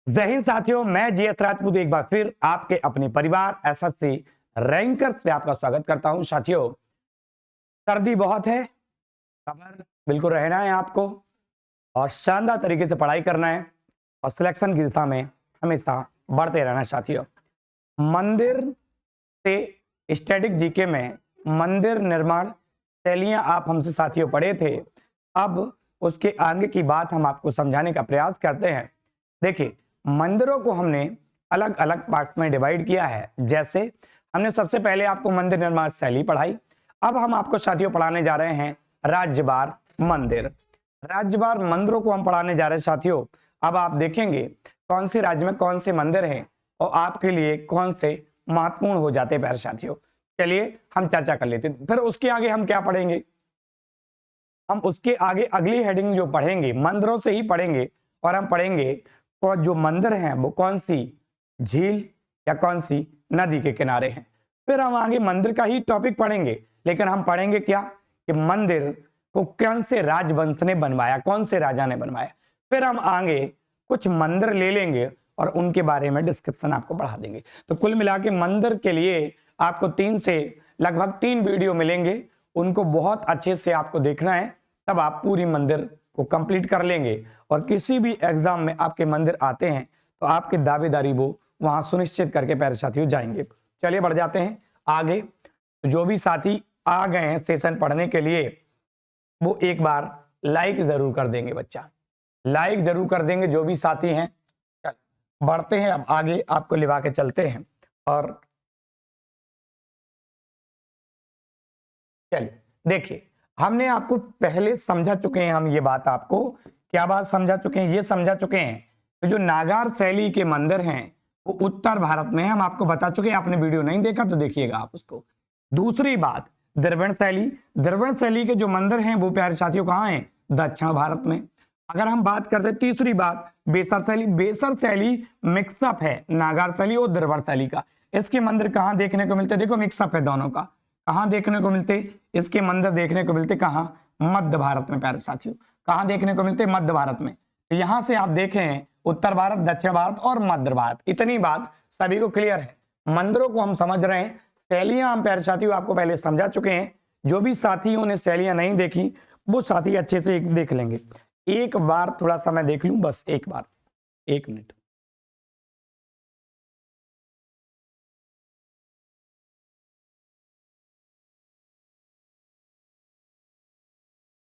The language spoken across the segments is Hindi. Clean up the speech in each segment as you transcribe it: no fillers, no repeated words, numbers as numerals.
जय हिंद साथियों, मैं जीएस राजपूत एक बार फिर आपके अपने परिवार एसएससी रैंकर्स पे आपका स्वागत करता हूं। साथियों, सर्दी बहुत है, खबर बिल्कुल रहना है आपको और शानदार तरीके से पढ़ाई करना है और सिलेक्शन की दिशा में हमेशा बढ़ते रहना है। साथियों, मंदिर से स्टैटिक जीके में मंदिर निर्माण शैलियां आप हमसे साथियों पढ़े थे। अब उसके आगे की बात हम आपको समझाने का प्रयास करते हैं। देखिए, मंदिरों को हमने अलग अलग पार्ट्स में डिवाइड किया है। जैसे हमने सबसे पहले आपको मंदिर निर्माण शैली पढ़ाई। अब हम आपको साथियों पढ़ाने जा रहे हैं राज्यवार मंदिर। राज्यवार मंदिरों को हम पढ़ाने जा रहे हैं साथियों। अब आप देखेंगे कौन से राज्य में कौन से मंदिर हैं और आपके लिए कौन से महत्वपूर्ण हो जाते हैं प्यारे साथियों। चलिए हम चर्चा कर लेते हैं। फिर उसके आगे हम क्या पढ़ेंगे, हम उसके आगे अगली हेडिंग जो पढ़ेंगे मंदिरों से ही पढ़ेंगे और हम पढ़ेंगे कौन जो मंदिर हैं वो कौन सी झील या कौन सी नदी के किनारे हैं। फिर हम आगे मंदिर का ही टॉपिक पढ़ेंगे, लेकिन हम पढ़ेंगे क्या कि मंदिर को कौन से राजवंश ने बनवाया, कौन से राजा ने बनवाया। फिर हम आगे कुछ मंदिर ले लेंगे और उनके बारे में डिस्क्रिप्शन आपको बढ़ा देंगे। तो कुल मिला के मंदिर के लिए आपको 3 से लगभग 3 वीडियो मिलेंगे। उनको बहुत अच्छे से आपको देखना है, तब आप पूरी मंदिर को कंप्लीट कर लेंगे और किसी भी एग्जाम में आपके मंदिर आते हैं तो आपकी दावेदारी वो वहां सुनिश्चित करके प्यारे साथियों जाएंगे। चलिए बढ़ जाते हैं आगे। तो जो भी साथी आ गए हैं सेशन पढ़ने के लिए वो एक बार लाइक जरूर कर देंगे। बच्चा लाइक जरूर कर देंगे जो भी साथी हैं। बढ़ते हैं अब आगे, आपको लिवा के चलते हैं। और चलिए देखिए, हमने आपको पहले समझा चुके हैं, हम ये बात आपको क्या बात समझा चुके हैं, ये समझा चुके हैं कि जो नागार शैली के मंदिर हैं वो उत्तर भारत में है। हम आपको बता चुके हैं, आपने वीडियो नहीं देखा तो देखिएगा आप उसको। दूसरी बात, द्रविड़ शैली के जो मंदिर हैं वो प्यारे साथियों कहाँ हैं, दक्षिण भारत में। अगर हम बात करते हैं तीसरी बात, बेसर शैली मिक्सअप है नागार शैली और द्रविड़ शैली का। इसके मंदिर कहाँ देखने को मिलते हैं, देखो मिक्सअप है दोनों का। कहां देखने को मिलते, इसके मंदिर देखने को मिलते कहां, मध्य भारत में प्यारे साथियों। कहां देखने को मिलते, मध्य भारत में। तो यहां से आप देखें उत्तर भारत, दक्षिण भारत और मध्य भारत। इतनी बात सभी को क्लियर है। मंदिरों को हम समझ रहे हैं, शैलियां हम प्यारे साथियों आपको पहले समझा चुके हैं। जो भी साथियों ने शैलियां नहीं देखी वो साथी अच्छे से देख लेंगे। एक बार थोड़ा सा मैं देख लूं, बस एक बार, 1 मिनट।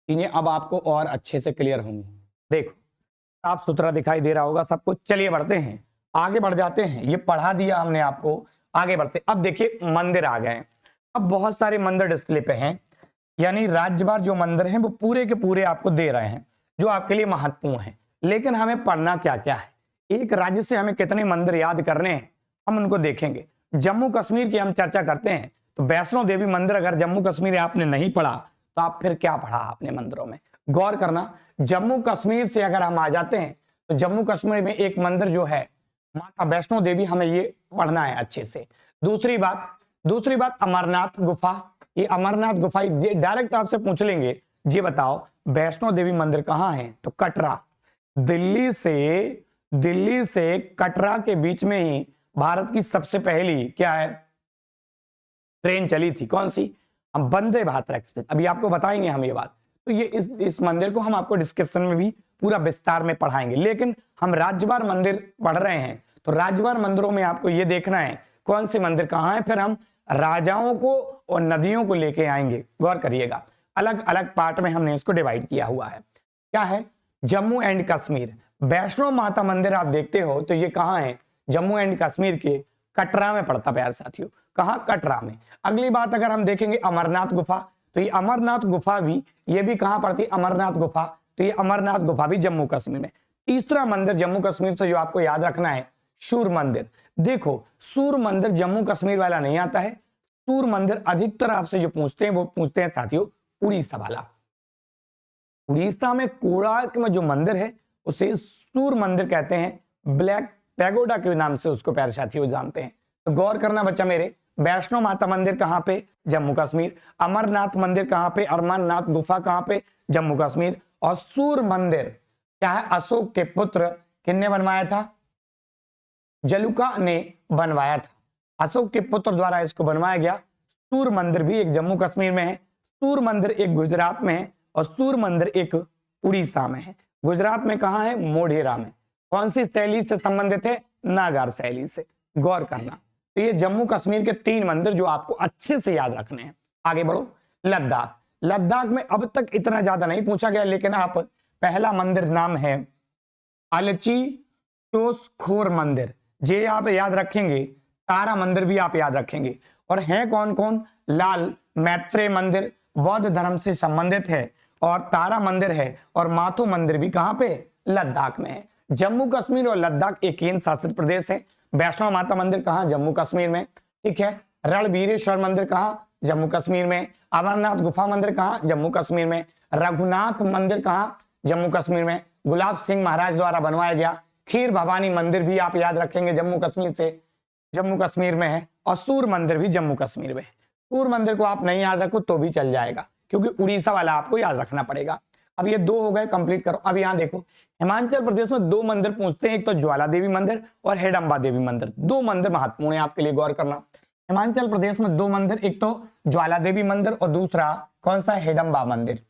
चीजें अब आपको और अच्छे से क्लियर होंगी। देखो साफ सुथरा दिखाई दे रहा होगा सबको। चलिए बढ़ते हैं, आगे बढ़ जाते हैं। ये पढ़ा दिया हमने आपको, आगे बढ़ते। अब देखिए मंदिर आ गए। अब बहुत सारे मंदिर डिस्प्ले पे हैं, यानी राज्यवार जो मंदिर हैं वो पूरे के पूरे आपको दे रहे हैं जो आपके लिए महत्वपूर्ण है। लेकिन हमें पढ़ना क्या क्या है, एक राज्य से हमें कितने मंदिर याद करने हैं हम उनको देखेंगे। जम्मू कश्मीर की हम चर्चा करते हैं तो वैष्णो देवी मंदिर अगर जम्मू कश्मीर आपने नहीं पढ़ा तो आप फिर क्या पढ़ा आपने मंदिरों में, गौर करना। जम्मू कश्मीर से अगर हम आ जाते हैं तो जम्मू कश्मीर में एक मंदिर जो है माता वैष्णो देवी, हमें ये पढ़ना है अच्छे से। दूसरी बात अमरनाथ गुफा। ये अमरनाथ गुफा डायरेक्ट आपसे पूछ लेंगे जी बताओ वैष्णो देवी मंदिर कहाँ है, तो कटरा। दिल्ली से कटरा के बीच में ही भारत की सबसे पहली क्या है ट्रेन चली थी, कौन सी, हम वंदे भारत एक्सप्रेस। अभी आपको बताएंगे हम ये बात। तो ये इस मंदिर को हम आपको डिस्क्रिप्शन में भी पूरा विस्तार में पढ़ाएंगे। लेकिन हम राज्यवार मंदिर पढ़ रहे हैं तो राज्यवार मंदिरों में आपको ये देखना है कौन से मंदिर कहाँ है। फिर हम राजाओं को और नदियों को लेके आएंगे, गौर करिएगा। अलग अलग पार्ट में हमने इसको डिवाइड किया हुआ है। क्या है, जम्मू एंड कश्मीर वैष्णो माता मंदिर आप देखते हो तो ये कहाँ है, जम्मू एंड कश्मीर के कटरा में पड़ता प्यारे साथियों। कहाँ, कटरा में। अगली बात अगर हम देखेंगे अमरनाथ गुफा, तो ये अमरनाथ गुफा भी, ये भी कहां पड़ती है, अमरनाथ गुफा। तो ये अमरनाथ गुफा भी जम्मू कश्मीर में। तीसरा मंदिर जम्मू कश्मीर से जो आपको याद रखना है, सूर्य मंदिर। देखो सूर्य मंदिर जम्मू कश्मीर वाला नहीं आता है। सूर्य मंदिर अधिकतर आपसे जो पूछते हैं वो पूछते हैं साथियों उड़ीसा वाला। उड़ीसा में कोणार्क में जो मंदिर है उसे सूर्य मंदिर कहते हैं। ब्लैक पैगोडा के नाम से उसको प्यारे साथियों जानते हैं। तो गौर करना बच्चा मेरे, वैष्णो माता मंदिर कहां पे, जम्मू कश्मीर। अमरनाथ मंदिर कहां पे, अमरनाथ गुफा कहां पे, जम्मू कश्मीर। और सूर्य मंदिर क्या है, अशोक के पुत्र किसने बनवाया था, जलुका ने बनवाया था। अशोक के पुत्र द्वारा इसको बनवाया गया। सूर्य मंदिर भी एक जम्मू कश्मीर में है, सूर्य मंदिर एक गुजरात में है और सूर्य मंदिर एक उड़ीसा में है। गुजरात में कहां है? मोढेरा में। कौन सी शैली से संबंधित है? नागार शैली से। गौर करना। तो ये जम्मू कश्मीर के 3 मंदिर जो आपको अच्छे से याद रखने हैं। आगे बढ़ो। लद्दाख। लद्दाख में अब तक इतना ज्यादा नहीं पूछा गया, लेकिन आप पहला मंदिर नाम है अलची चोसखोर मंदिर, ये आप याद रखेंगे। तारा मंदिर भी आप याद रखेंगे। और है कौन कौन? लाल मैत्रेय मंदिर बौद्ध धर्म से संबंधित है, और तारा मंदिर है, और माथो मंदिर भी कहां पे? लद्दाख में है। जम्मू कश्मीर और लद्दाख एक केंद्र शासित प्रदेश है। वैष्णो माता मंदिर कहां? जम्मू कश्मीर में। ठीक है। रणबीरेश्वर मंदिर कहां? जम्मू कश्मीर में। अमरनाथ गुफा मंदिर कहां? जम्मू कश्मीर में। रघुनाथ मंदिर कहां? जम्मू कश्मीर में। गुलाब सिंह महाराज द्वारा बनवाया गया खीर भवानी मंदिर भी आप याद रखेंगे, जम्मू कश्मीर से, जम्मू कश्मीर में है। और सूर्य मंदिर भी जम्मू कश्मीर में है। सूर्य मंदिर को आप नहीं याद रखो तो भी चल जाएगा, क्योंकि उड़ीसा वाला आपको याद रखना पड़ेगा। अब ये 2 हो गए, कंप्लीट करो। अब यहाँ देखो, हिमाचल प्रदेश में 2 मंदिर पूछते हैं, एक तो ज्वाला देवी मंदिर और हेडम्बा देवी मंदिर। 2 मंदिर महत्वपूर्ण है आपके लिए, गौर करना। हिमाचल प्रदेश में 2 मंदिर, एक तो ज्वाला देवी मंदिर और दूसरा कौन सा? हेडम्बा मंदिर,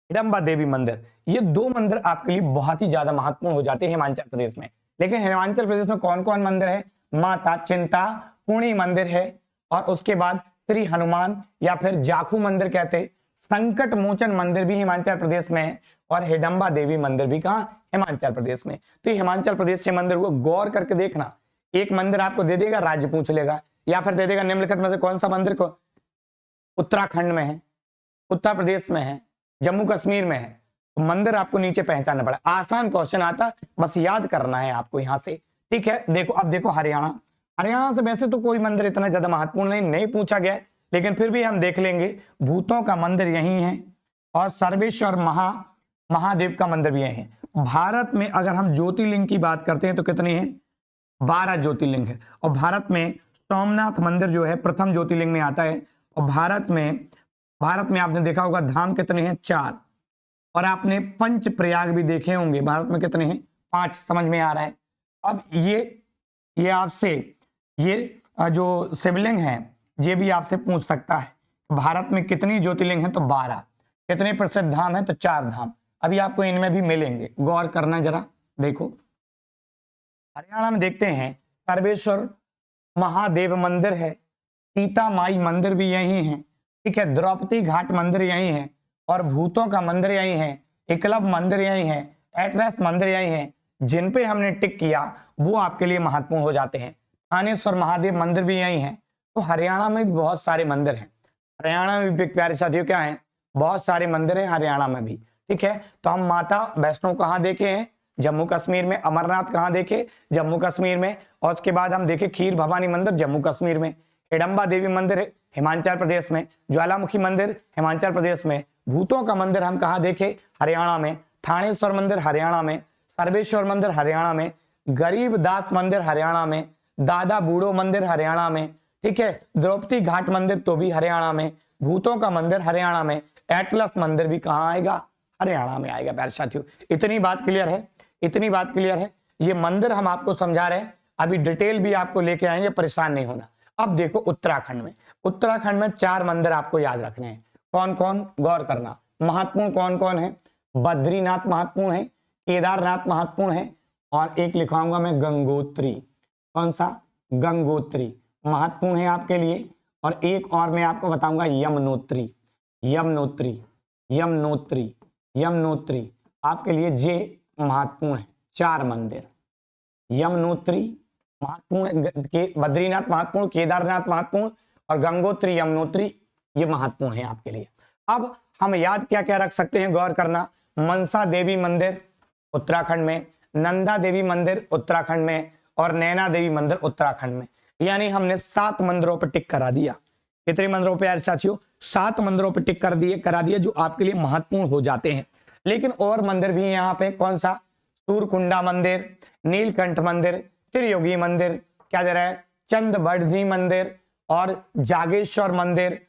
हिडम्बा देवी मंदिर। ये 2 मंदिर आपके लिए बहुत ही ज्यादा महत्वपूर्ण हो जाते हैं हिमाचल प्रदेश में। लेकिन हिमाचल प्रदेश में कौन कौन मंदिर है? माता चिंतापूर्णी मंदिर है, और उसके बाद श्री हनुमान या फिर जाखू मंदिर कहते, संकट मोचन मंदिर भी हिमाचल प्रदेश में है, और हिडम्बा देवी मंदिर भी कहां? हिमाचल प्रदेश में। तो हिमाचल प्रदेश से मंदिर को गौर करके देखना। एक मंदिर आपको दे देगा, राज्य पूछ लेगा, या फिर दे देगा निम्नलिखित में से कौन सा मंदिर को उत्तराखंड में है, उत्तर प्रदेश में है, जम्मू कश्मीर में है। तो मंदिर आपको नीचे पहचानना पड़ा। आसान क्वेश्चन आता, बस याद करना है आपको यहां से। ठीक है। देखो, अब देखो हरियाणा। हरियाणा से वैसे तो कोई मंदिर इतना ज्यादा महत्वपूर्ण नहीं पूछा गया, लेकिन फिर भी हम देख लेंगे। भूतों का मंदिर यही है, और सर्वेश्वर महादेव का मंदिर भी यही है। भारत में अगर हम ज्योतिर्लिंग की बात करते हैं तो कितनी है? 12 ज्योतिर्लिंग है। और भारत में सोमनाथ मंदिर जो है प्रथम ज्योतिर्लिंग में आता है। और भारत में आपने देखा होगा धाम कितने हैं? 4। और आपने पंच प्रयाग भी देखे होंगे। भारत में कितने हैं? 5। समझ में आ रहा है। अब ये आपसे ये जो शिवलिंग है ये भी आपसे पूछ सकता है, भारत में कितनी ज्योतिर्लिंग है? तो 12। कितने प्रसिद्ध धाम है? तो 4 धाम। अभी आपको इनमें भी मिलेंगे, गौर करना जरा। देखो, हरियाणा में देखते हैं सर्वेश्वर महादेव मंदिर है, सीता माई मंदिर भी यही है। ठीक है। द्रौपदी घाट मंदिर यही है, और भूतों का मंदिर यही है, एकलव मंदिर यही है, एटलस मंदिर यही है। जिन पे हमने टिक किया वो आपके लिए महत्वपूर्ण हो जाते हैं। थानेश्वर महादेव मंदिर भी यही है। तो हरियाणा में भी बहुत सारे मंदिर हैं। हरियाणा में भी प्यारे साथियों क्या है? बहुत सारे मंदिर हैं हरियाणा में भी। ठीक है। तो हम माता वैष्णो कहाँ देखे हैं? जम्मू कश्मीर में। अमरनाथ कहाँ देखे? जम्मू कश्मीर में। और उसके बाद हम देखे खीर भवानी मंदिर, जम्मू कश्मीर में। हिडम्बा देवी मंदिर हिमाचल प्रदेश में। ज्वालामुखी मंदिर हिमाचल प्रदेश में। भूतों का मंदिर हम कहाँ देखे? हरियाणा में। थानेश्वर मंदिर हरियाणा में। सर्वेश्वर मंदिर हरियाणा में। गरीबदास मंदिर हरियाणा में। दादा बूढ़ो मंदिर हरियाणा में। ठीक है। द्रौपदी घाट मंदिर तो भी हरियाणा में। भूतों का मंदिर हरियाणा में। एटलस मंदिर भी कहाँ आएगा? हरियाणा में आएगा। प्यारे साथियों, इतनी बात क्लियर है, इतनी बात क्लियर है। ये मंदिर हम आपको समझा रहे हैं, अभी डिटेल भी आपको लेके आएंगे, परेशान नहीं होना। अब देखो उत्तराखंड में 4 मंदिर आपको याद रखने हैं। कौन कौन? गौर करना। महत्वपूर्ण कौन कौन है? बद्रीनाथ महत्वपूर्ण है, केदारनाथ महत्वपूर्ण है, और एक लिखाऊंगा मैं गंगोत्री। कौन सा? गंगोत्री महत्वपूर्ण है आपके लिए। और एक और मैं आपको बताऊंगा यमुनोत्री। यमुनोत्री यमुनोत्री यमुनोत्री आपके लिए जे महत्वपूर्ण है। 4 मंदिर, यमुनोत्री महत्वपूर्ण, बद्रीनाथ महत्वपूर्ण, केदारनाथ महत्वपूर्ण, और गंगोत्री यमुनोत्री ये महत्वपूर्ण है आपके लिए। अब हम याद क्या क्या रख सकते हैं? गौर करना। मनसा देवी मंदिर उत्तराखंड में, नंदा देवी मंदिर उत्तराखंड में, और नैना देवी मंदिर उत्तराखंड में। यानी हमने 7 मंदिरों पर टिक करा दिया। कितने मंदिरों पे यार साथियों? 7 मंदिरों पे टिक करा दिए जो आपके लिए महत्वपूर्ण हो जाते हैं। लेकिन और मंदिर भी यहाँ पे, कौन सा? सूरकुंडा मंदिर, नीलकंठ मंदिर, त्रियोगी मंदिर, क्या दे रहा है? चंदबढ़ी मंदिर, और जागेश्वर मंदिर,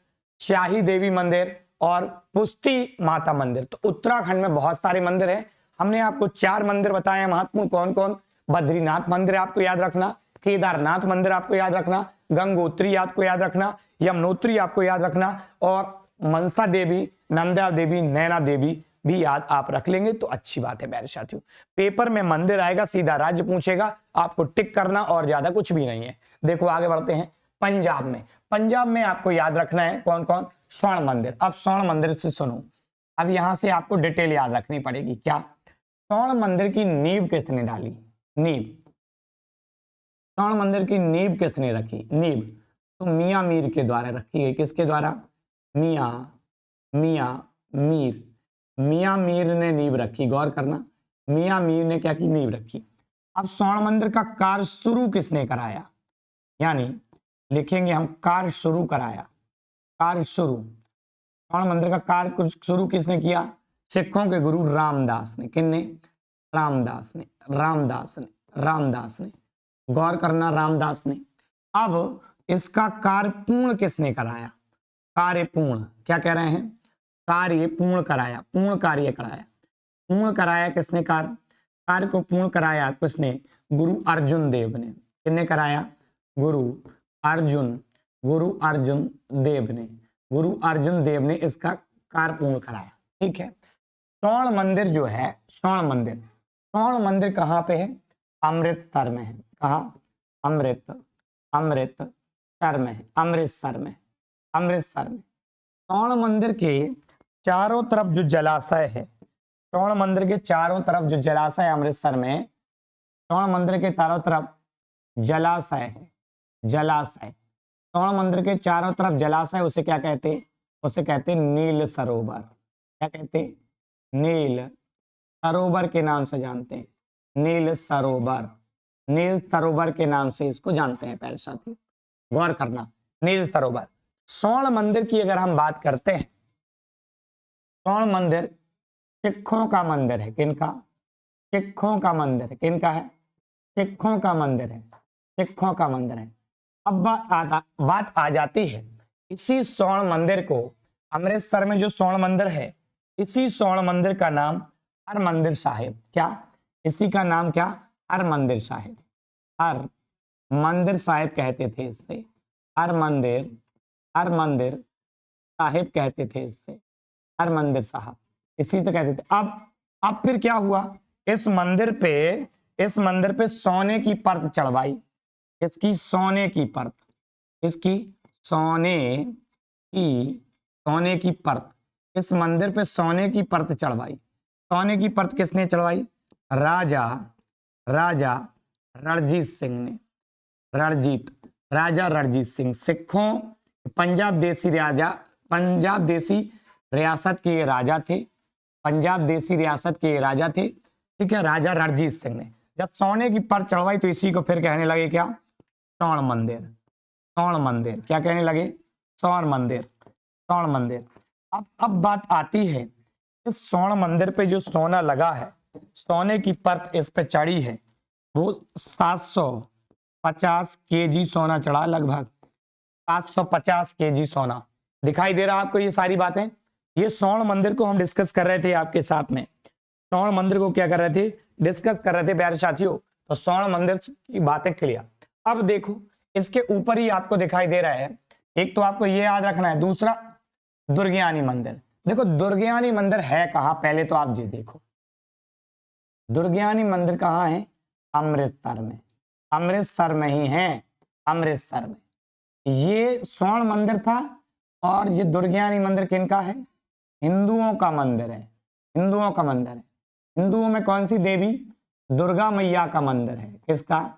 शाही देवी मंदिर, और पुष्टि माता मंदिर। तो उत्तराखंड में बहुत सारे मंदिर हैं। हमने आपको 4 मंदिर बताए हैं महत्वपूर्ण। कौन कौन? बद्रीनाथ मंदिर आपको याद रखना, केदारनाथ मंदिर आपको याद रखना, गंगोत्री आपको याद रखना, यमुनोत्री आपको याद रखना, और मनसा देवी, नंदा देवी, नैना देवी भी याद आप रख लेंगे तो अच्छी बात है प्यारे साथियों। पेपर में मंदिर आएगा, सीधा राज्य पूछेगा, आपको टिक करना और ज्यादा कुछ भी नहीं है। देखो आगे बढ़ते हैं। पंजाब में आपको याद रखना है कौन कौन? स्वर्ण मंदिर। अब स्वर्ण मंदिर से सुनो, अब यहां से आपको डिटेल याद रखनी पड़ेगी। क्या? स्वर्ण मंदिर की नींव किसने डाली? नींव, स्वर्ण मंदिर की नींव किसने रखी? नींव तो मियां मीर के द्वारा रखी है। किसके द्वारा? मियां मीर ने नींव रखी। गौर करना, मियां मीर ने क्या की? नींव रखी। अब स्वर्ण मंदिर का कार्य शुरू किसने कराया? यानी लिखेंगे हम कार्य शुरू कराया, कार्य शुरू। स्वर्ण मंदिर का कार्य शुरू किसने किया? सिखों के गुरु रामदास ने। किसने? रामदास ने। गौर करना, रामदास ने। अब इसका कार्य पूर्ण किसने कराया? कार्य पूर्ण, क्या कह रहे हैं? कार्य पूर्ण कराया, पूर्ण कार्य कराया। पूर्ण कराया किसने? कार्य को पूर्ण कराया किसने? गुरु अर्जुन देव ने। किसने कराया? गुरु अर्जुन देव ने इसका कार्य पूर्ण कराया। ठीक है। स्वर्ण मंदिर जो है, स्वर्ण मंदिर कहाँ पे है? अमृतसर में है। कहाँ? अमृतसर में। स्वर्ण मंदिर के चारों तरफ जो जलाशय है, स्वर्ण मंदिर के चारों तरफ जो जलाशय है अमृतसर में, स्वर्ण मंदिर के चारों तरफ जलाशय है, स्वर्ण मंदिर के चारों तरफ जलाशय, उसे क्या कहते? उसे कहते नील सरोवर। क्या कहते? नील सरोवर के नाम से जानते हैं। नील सरोवर के नाम से इसको जानते हैं प्यारे साथी। गौर करना, नील सरोवर। स्वर्ण मंदिर की अगर हम बात करते हैं, स्वर्ण मंदिर सिखों का मंदिर है। किनका? सिखों का मंदिर है। किनका है? सिखों का मंदिर है। अब बात आ जाती है इसी स्वर्ण मंदिर को, अमृतसर में जो स्वर्ण मंदिर है, इसी स्वर्ण मंदिर का नाम हरमंदिर साहिब। क्या? इसी का नाम क्या? हरमंदिर साहिब। हरमंदिर साहिब कहते थे इससे। हरमंदिर साहिब कहते थे इससे। हरमंदिर साहब इसी से कहते थे। अब फिर क्या हुआ? इस मंदिर पे सोने की परत चढ़वाई। इसकी सोने की परत, इस मंदिर पे सोने की परत चढ़वाई। सोने की परत किसने चढ़वाई? राजा रणजीत सिंह ने। राजा रणजीत सिंह सिखों पंजाब देसी रियासत के राजा थे। ठीक है, राजा रणजीत सिंह ने जब सोने की परत चढ़वाई तो इसी को फिर कहने लगे क्या? स्वर्ण मंदिर। क्या कहने लगे? स्वर्ण मंदिर। अब बात आती है, इस स्वर्ण मंदिर पे जो सोना लगा है, सोने की परत इस पे चढ़ी है, वो 750 केजी सोना चढ़ा। लगभग 750 केजी सोना। दिखाई दे रहा आपको ये सारी बातें? ये स्वर्ण मंदिर को हम डिस्कस कर रहे थे आपके साथ में। स्वर्ण मंदिर को क्या कर रहे थे? डिस्कस कर रहे थे प्यारे साथियों। तो स्वर्ण मंदिर की बातें क्लियर। अब देखो, इसके ऊपर ही आपको दिखाई दे रहा है, एक तो आपको ये याद रखना है, दूसरा दुर्गयानी मंदिर। देखो दुर्गयानी मंदिर है कहां? पहले तो आप ये देखो, दुर्गयानी मंदिर कहां है? अमृतसर में ही है। अमृतसर में ये स्वर्ण मंदिर था। और ये दुर्गयानी मंदिर किनका है? हिंदुओं का मंदिर है। हिंदुओं में कौन सी देवी? दुर्गा मैया का मंदिर है। किसका?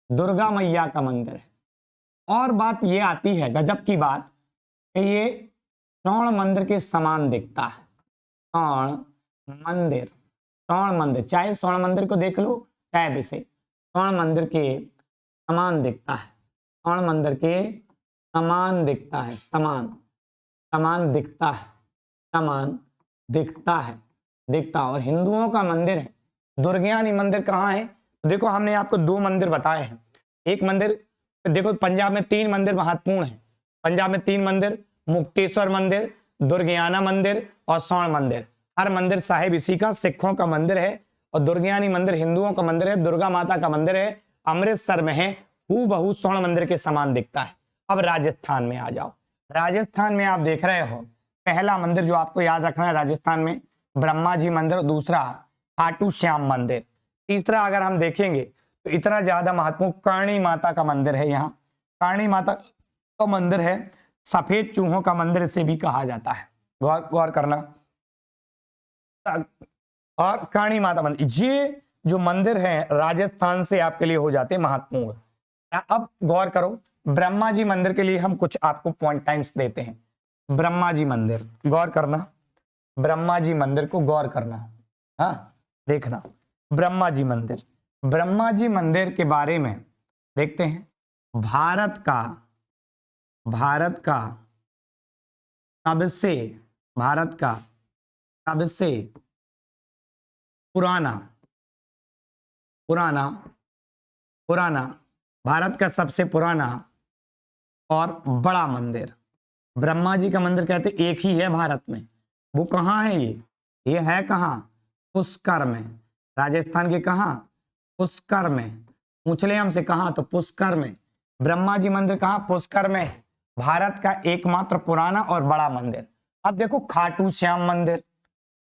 दुर्गा मैया का मंदिर है। और बात ये आती है, गजब की बात, कि ये स्वर्ण मंदिर के समान दिखता है। स्वर्ण मंदिर, चाहे स्वर्ण मंदिर को देख लो चाहे विषय, स्वर्ण मंदिर के समान दिखता है। स्वर्ण मंदिर के समान दिखता है। दिखता और हिंदुओं का मंदिर है। दुर्गयानी मंदिर कहाँ है? देखो हमने आपको 2 मंदिर बताए हैं। एक मंदिर देखो, पंजाब में 3 मंदिर महत्वपूर्ण है। पंजाब में 3 मंदिर, मुक्तेश्वर मंदिर, दुर्गयाना मंदिर और स्वर्ण मंदिर। हरमंदिर साहिब इसी का सिखों का मंदिर है और दुर्गायानी मंदिर हिंदुओं का मंदिर है, दुर्गा माता का मंदिर है, अमृतसर में है, हूबहू स्वर्ण मंदिर के समान दिखता है। अब राजस्थान में आ जाओ। राजस्थान में आप देख रहे हो पहला मंदिर जो आपको याद रखना है राजस्थान में ब्रह्मा जी मंदिर, दूसरा खाटू श्याम मंदिर, तीसरा अगर हम देखेंगे तो इतना ज्यादा महत्वपूर्ण कर्णी माता का मंदिर है। यहाँ कर्णी माता का मंदिर है, सफेद चूहों का मंदिर इसे भी कहा जाता है, गौर करना। और कर्णी माता मंदिर, ये जो मंदिर है राजस्थान से आपके लिए हो जाते हैं महत्वपूर्ण। अब गौर करो ब्रह्मा जी मंदिर के लिए हम कुछ आपको पॉइंट टाइम्स देते हैं। ब्रह्मा जी मंदिर गौर करना, ब्रह्मा जी मंदिर को गौर करना, हाँ देखना ब्रह्मा जी मंदिर। ब्रह्मा जी मंदिर के बारे में देखते हैं। भारत का सबसे भारत का सबसे पुराना और बड़ा मंदिर ब्रह्मा जी का मंदिर कहते एक ही है भारत में। वो कहाँ है? ये है कहाँ? पुष्कर में। राजस्थान के कहाँ? पुष्कर में। पूछ ले हमसे कहाँ, तो पुष्कर में। ब्रह्मा जी मंदिर कहाँ? पुष्कर में। भारत का एकमात्र पुराना और बड़ा मंदिर। अब देखो खाटू श्याम मंदिर।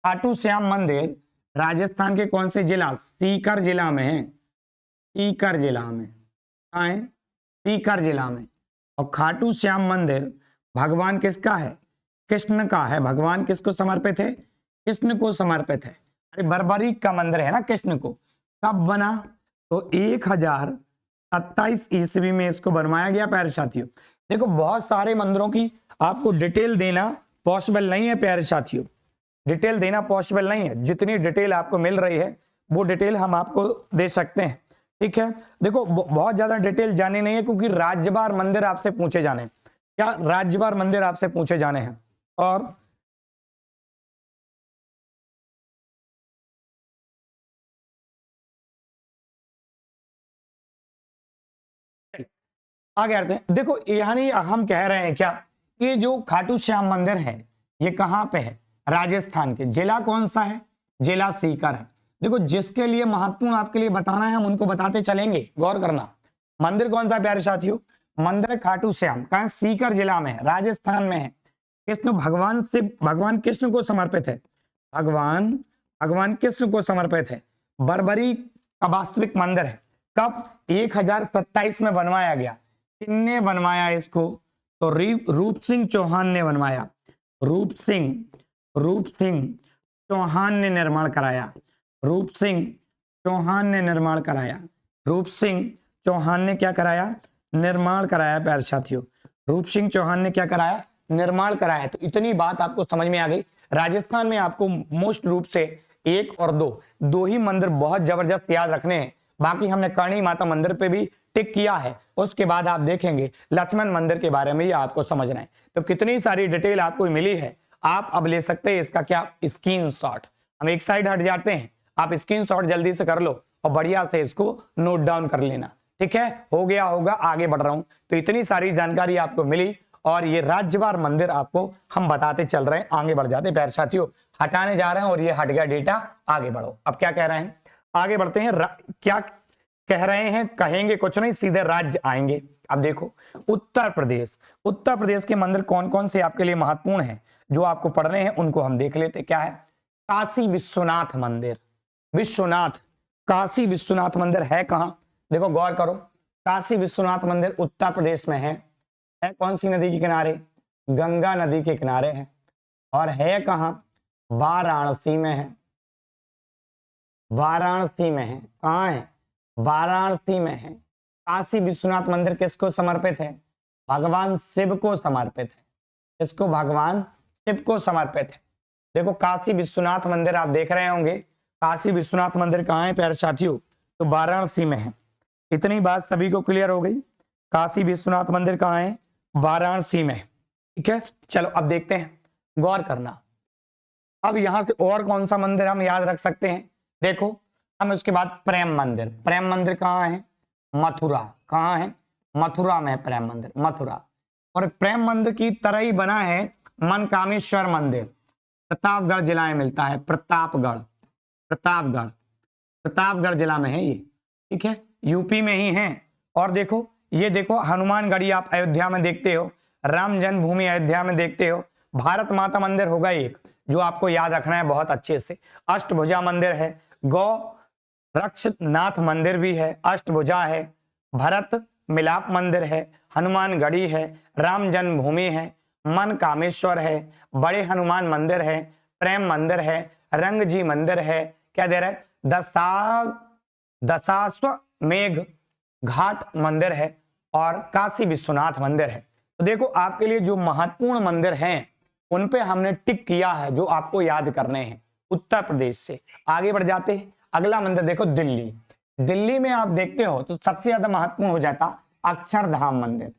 खाटू श्याम मंदिर राजस्थान के कौन से जिला? सीकर जिला में है। सीकर जिला में कहाँ है? सीकर जिला में। और खाटू श्याम मंदिर भगवान किसका है? कृष्ण का है। भगवान किसको समर्पित है? कृष्ण को समर्पित है। अरे बर्बरीक का मंदिर है ना कृष्ण को। कब बना? तो 1027 ईस्वी में इसको बनवाया गया प्यारे साथियों। देखो बहुत सारे मंदिरों की आपको डिटेल देना पॉसिबल नहीं है प्यारे साथियों, डिटेल देना पॉसिबल नहीं है। जितनी डिटेल आपको मिल रही है वो डिटेल हम आपको दे सकते हैं, ठीक है। देखो बहुत ज्यादा डिटेल जाने नहीं है क्योंकि राज्यवार मंदिर आपसे पूछे जाने हैं। क्या राज्यवार मंदिर आपसे पूछे जाने हैं? और आगे आते हैं। देखो यानी हम कह रहे हैं क्या, ये जो खाटू श्याम मंदिर है ये कहां पे है? राजस्थान के। जिला कौन सा है? जिला सीकर है। देखो जिसके लिए महत्वपूर्ण आपके लिए बताना है हम उनको बताते चलेंगे, गौर करना। मंदिर कौन सा है प्यारे साथियों? मंदिर खाटू श्याम कहां? सीकर जिला में है, राजस्थान में है। कृष्ण भगवान कृष्ण को समर्पित है। भगवान कृष्ण को समर्पित है। बर्बरी का वास्तविक मंदिर है। कब? 1027 में बनवाया गया। किसने बनवाया इसको? तो रूप सिंह चौहान ने बनवाया। रूप सिंह चौहान ने निर्माण कराया। रूप सिंह चौहान ने निर्माण कराया। रूप सिंह चौहान ने क्या कराया? निर्माण कराया प्यारे साथियों। रूप सिंह चौहान ने क्या कराया? निर्माण कराया। तो इतनी बात आपको समझ में आ गई। राजस्थान में आपको मोस्ट रूप से एक और दो ही मंदिर बहुत जबरदस्त याद रखने हैं। बाकी हमने कर्णी माता मंदिर पे भी टिक किया है। उसके बाद आप देखेंगे लक्ष्मण मंदिर के बारे में ही आपको समझना है। तो कितनी सारी डिटेल आपको मिली है, आप अब ले सकते हैं इसका क्या? स्क्रीनशॉट। हम एक साइड हट जाते हैं, आप स्क्रीनशॉट जल्दी से कर लो और बढ़िया से इसको नोट डाउन कर लेना, ठीक है। हो गया होगा, आगे बढ़ रहा हूं। तो इतनी सारी जानकारी आपको मिली और ये राज्यवार मंदिर आपको हम बताते चल रहे हैं। आगे बढ़ जाते प्यारे साथियों, हटाने जा रहे हैं और ये हट गया डेटा, आगे बढ़ो। अब क्या कह रहे हैं? आगे बढ़ते हैं। क्या कह रहे हैं? कहेंगे कुछ नहीं, सीधे राज्य आएंगे। अब देखो उत्तर प्रदेश के मंदिर कौन कौन से आपके लिए महत्वपूर्ण हैं जो आपको पढ़ने हैं उनको हम देख लेते। क्या है? काशी विश्वनाथ मंदिर। काशी विश्वनाथ मंदिर है कहां? देखो गौर करो, काशी विश्वनाथ मंदिर उत्तर प्रदेश में है कौन सी नदी के किनारे? गंगा नदी के किनारे है। और है कहां? वाराणसी में है। वाराणसी में है। कहां है? वाराणसी में है। काशी विश्वनाथ मंदिर किसको समर्पित है? भगवान शिव को समर्पित है। इसको भगवान शिव को समर्पित है। देखो काशी विश्वनाथ मंदिर आप देख रहे होंगे। काशी विश्वनाथ मंदिर कहां है प्यारे साथियों? तो वाराणसी में है। इतनी बात सभी को क्लियर हो गई। काशी विश्वनाथ मंदिर कहां है? वाराणसी में, ठीक है। चलो अब देखते हैं, गौर करना। अब यहां से और कौन सा मंदिर हम याद रख सकते हैं? देखो हम उसके बाद प्रेम मंदिर कहां है? मथुरा। कहां है? मथुरा में है प्रेम मंदिर, मथुरा। और प्रेम मंदिर की तरह ही बना है मनकामेश्वर मंदिर, प्रतापगढ़ जिला में मिलता है। प्रतापगढ़ प्रतापगढ़ जिला में है ये, ठीक है, यूपी में ही है। और देखो ये देखो हनुमानगढ़ी आप अयोध्या में देखते हो, राम जन्मभूमि अयोध्या में देखते हो, भारत माता मंदिर होगा एक जो आपको याद रखना है बहुत अच्छे से, अष्टभुजा मंदिर है, गौ रक्षनाथ मंदिर भी है, अष्टभुजा है, भरत मिलाप मंदिर है, हनुमानगढ़ी है, राम जन्मभूमि है, मन कामेश्वर है, बड़े हनुमान मंदिर है, प्रेम मंदिर है, रंग जी मंदिर है, क्या दे रहा है, दशाश्वमेध घाट मंदिर है और काशी विश्वनाथ मंदिर है। तो देखो आपके लिए जो महत्वपूर्ण मंदिर हैं उन पे हमने टिक किया है जो आपको याद करने हैं उत्तर प्रदेश से। आगे बढ़ जाते हैं, अगला मंदिर देखो दिल्ली। दिल्ली में आप देखते हो तो सबसे ज्यादा महत्वपूर्ण हो जाता अक्षरधाम मंदिर,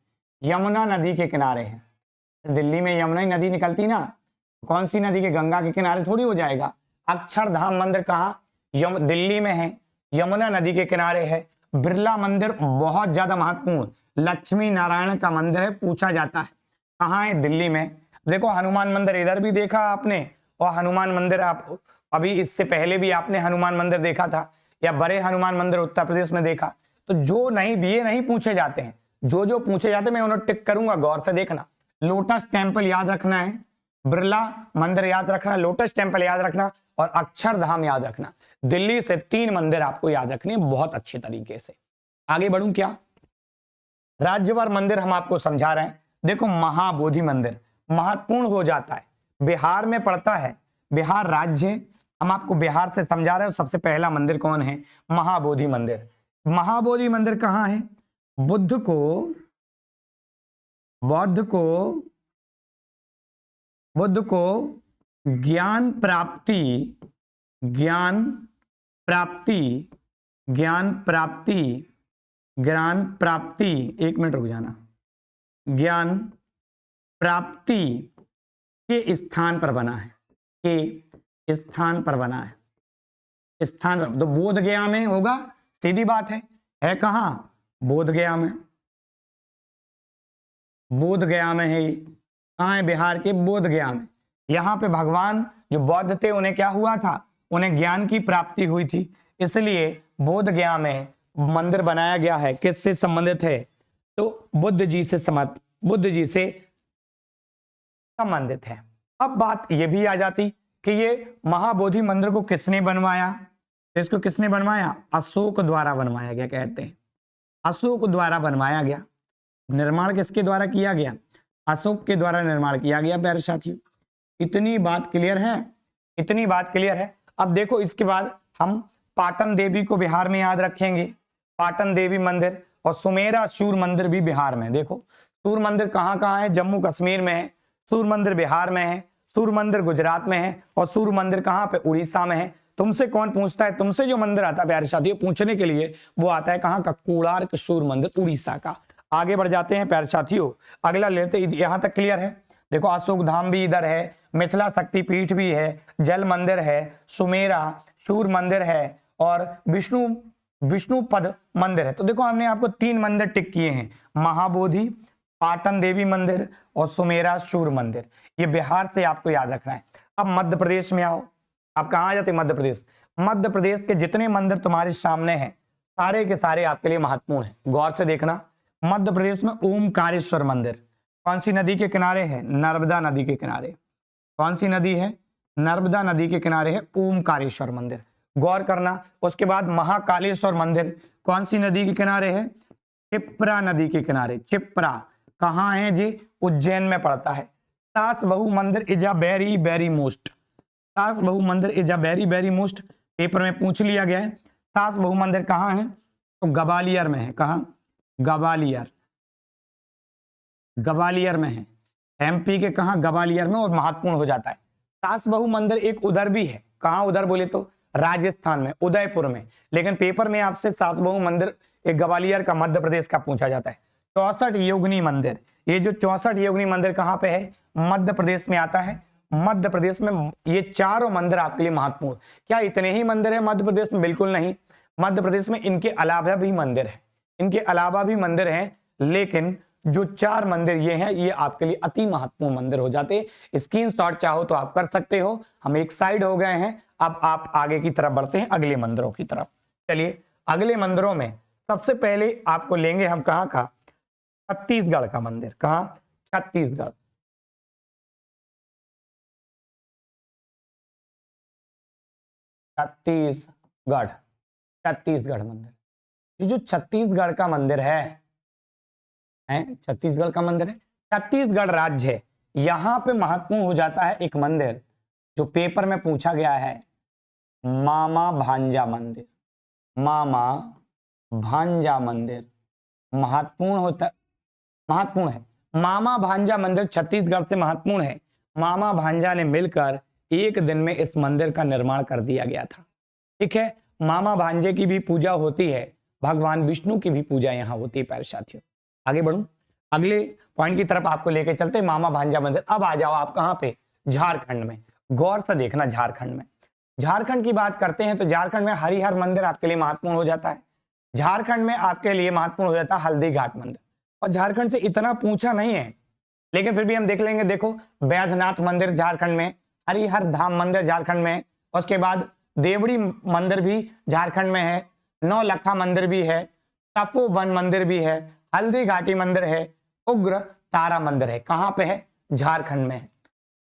यमुना नदी के किनारे है। दिल्ली में यमुना नदी निकलती ना, कौन सी नदी के, गंगा के किनारे थोड़ी हो जाएगा। अक्षरधाम मंदिर कहाँ, दिल्ली में है, यमुना नदी के किनारे है। बिरला मंदिर बहुत ज्यादा महत्वपूर्ण, लक्ष्मी नारायण का मंदिर है, पूछा जाता है कहाँ है, दिल्ली में। देखो हनुमान मंदिर इधर भी देखा आपने, और हनुमान मंदिर आप अभी इससे पहले भी आपने हनुमान मंदिर देखा था, या बड़े हनुमान मंदिर उत्तर प्रदेश में देखा। तो जो नहीं ये नहीं पूछे जाते हैं, जो पूछे जाते हैं मैं उन्हें टिक करूंगा, गौर से देखना। लोटस टेम्पल याद रखना है, बिरला मंदिर याद रखना, लोटस टेम्पल याद रखना और अक्षरधाम याद रखना। दिल्ली से 3 मंदिर आपको याद रखने बहुत अच्छे तरीके से। आगे बढ़ूं क्या, राज्यवर मंदिर हम आपको समझा रहे हैं। देखो महाबोधि मंदिर महत्वपूर्ण हो जाता है, बिहार में पड़ता है, बिहार राज्य, हम आपको बिहार से समझा रहे हो। सबसे पहला मंदिर कौन है, महाबोधि मंदिर। महाबोधि मंदिर कहाँ है, बुद्ध को ज्ञान प्राप्ति, एक मिनट रुक जाना, ज्ञान प्राप्ति के स्थान पर बना है, स्थान पर तो बोध गया में होगा, सीधी बात है कहां, बोध गया में है। कहां है, बिहार के बोध गया में। यहां पे भगवान जो बौद्ध थे उन्हें क्या हुआ था, उन्हें ज्ञान की प्राप्ति हुई थी, इसलिए बोध गया में मंदिर बनाया गया है। किससे संबंधित है, तो बुद्ध जी से संबंधित है। अब बात यह भी आ जाती कि ये महाबोधि मंदिर को किसने बनवाया, इसको किसने बनवाया, अशोक द्वारा बनवाया गया, कहते हैं अशोक द्वारा बनवाया गया। निर्माण किसके द्वारा किया गया, अशोक के द्वारा निर्माण किया गया। प्यारे साथियों इतनी बात क्लियर है। अब देखो इसके बाद हम पाटन देवी को बिहार में याद रखेंगे, पाटन देवी मंदिर, और सुमेरा सूर्य मंदिर भी बिहार में। देखो सूर्य मंदिर कहाँ है, जम्मू कश्मीर में है, सूर्य मंदिर बिहार में है, सूर्य मंदिर गुजरात में है, और सूर्य मंदिर कहाँ पे, उड़ीसा में है। तुमसे कौन पूछता है, तुमसे जो मंदिर आता है प्यारे साथियों पूछने के लिए, वो आता है कहाँ का, कोणार्क सूर्य मंदिर उड़ीसा का। आगे बढ़ जाते हैं प्यारे साथियों, अगला लेते, यहां तक क्लियर है। देखो अशोक धाम भी इधर है, मिथिला शक्तिपीठ भी है, जल मंदिर है, सुमेरा सूर्य मंदिर है, और विष्णुपद मंदिर है। तो देखो हमने आपको 3 मंदिर टिक किए हैं, महाबोधि, पाटन देवी मंदिर और सुमेरा सूर्य मंदिर। ये बिहार से आपको याद रखना है। अब मध्य प्रदेश में आओ, आप कहाँ आ जाते, मध्य प्रदेश। मध्य प्रदेश के जितने मंदिर तुम्हारे सामने हैं सारे के सारे आपके लिए महत्वपूर्ण है, गौर से देखना। मध्य प्रदेश में ओमकारेश्वर मंदिर कौन सी नदी के किनारे है, नर्मदा नदी के किनारे। कौन सी नदी है, नर्मदा नदी के किनारे है ओमकारेश्वर मंदिर, गौर करना। उसके बाद महाकालेश्वर मंदिर कौन सी नदी के किनारे है, क्षिप्रा नदी के किनारे। क्षिप्रा कहाँ है जी, उज्जैन में पड़ता है। सास बहु मंदिर is a very very most, सास बहु मंदिर is a very very most, paper में पूछ लिया गया है। सास बहु मंदिर कहाँ है, तो ग्वालियर में है। कहाँ, ग्वालियर में है, एमपी के कहाँ, ग्वालियर में, और महत्वपूर्ण हो जाता है। सास बहु मंदिर एक उधर भी है, कहाँ उधर बोले तो राजस्थान में, उदयपुर में, लेकिन पेपर में आपसे सास बहु मंदिर एक ग्वालियर का, मध्य प्रदेश का पूछा जाता है। 64 योगिनी मंदिर, ये जो 64 योगिनी मंदिर कहाँ पे है, मध्य प्रदेश में आता है। मध्य प्रदेश में ये चारों मंदिर आपके लिए महत्वपूर्ण। क्या इतने ही मंदिर है मध्य प्रदेश में, बिल्कुल नहीं। मध्य प्रदेश में इनके अलावा भी मंदिर हैं, लेकिन जो 4 मंदिर ये हैं ये आपके लिए अति महत्वपूर्ण मंदिर हो जाते। स्क्रीनशॉट चाहो तो आप कर सकते हो। हम एक साइड हो गए हैं, अब आप आगे की तरफ बढ़ते हैं अगले मंदिरों की तरफ। चलिए अगले मंदिरों में सबसे पहले आपको लेंगे हम कहां का, छत्तीसगढ़ का मंदिर। कहां, छत्तीसगढ़। छत्तीसगढ़, छत्तीसगढ़ मंदिर। ये जो छत्तीसगढ़ का मंदिर है, छत्तीसगढ़ का मंदिर है, छत्तीसगढ़ राज्य है। यहां पे महत्वपूर्ण हो जाता है एक मंदिर जो पेपर में पूछा गया है, मामा भांजा मंदिर। मामा भांजा मंदिर महत्वपूर्ण होता, महत्वपूर्ण है। मामा भांजा मंदिर छत्तीसगढ़ से महत्वपूर्ण है। मामा भांजा ने मिलकर एक दिन में इस मंदिर का निर्माण कर दिया गया था। ठीक है, मामा भांजे की भी पूजा होती है, भगवान विष्णु की भी पूजा यहां होती है। प्यारे साथियों आगे बढ़ूं, अगले पॉइंट की तरफ आपको लेके चलते हैं, मामा भांजा मंदिर। अब आ जाओ आप कहां पे, झारखंड में। गौर से देखना, झारखंड में, झारखंड की बात करते हैं तो झारखंड में हरिहर मंदिर आपके लिए महत्वपूर्ण हो जाता है। झारखंड में आपके लिए महत्वपूर्ण हो जाता है हल्दी घाट मंदिर। और झारखंड से इतना पूछा नहीं है, लेकिन फिर भी हम देख लेंगे। देखो, बैद्यनाथ मंदिर झारखंड में, हरिहर धाम मंदिर झारखंड में, उसके बाद देवड़ी मंदिर भी झारखंड में है, नौलखा मंदिर भी है, तपोवन मंदिर भी है, हल्दी घाटी मंदिर है, उग्र तारा मंदिर है। कहां पे है, झारखंड में है।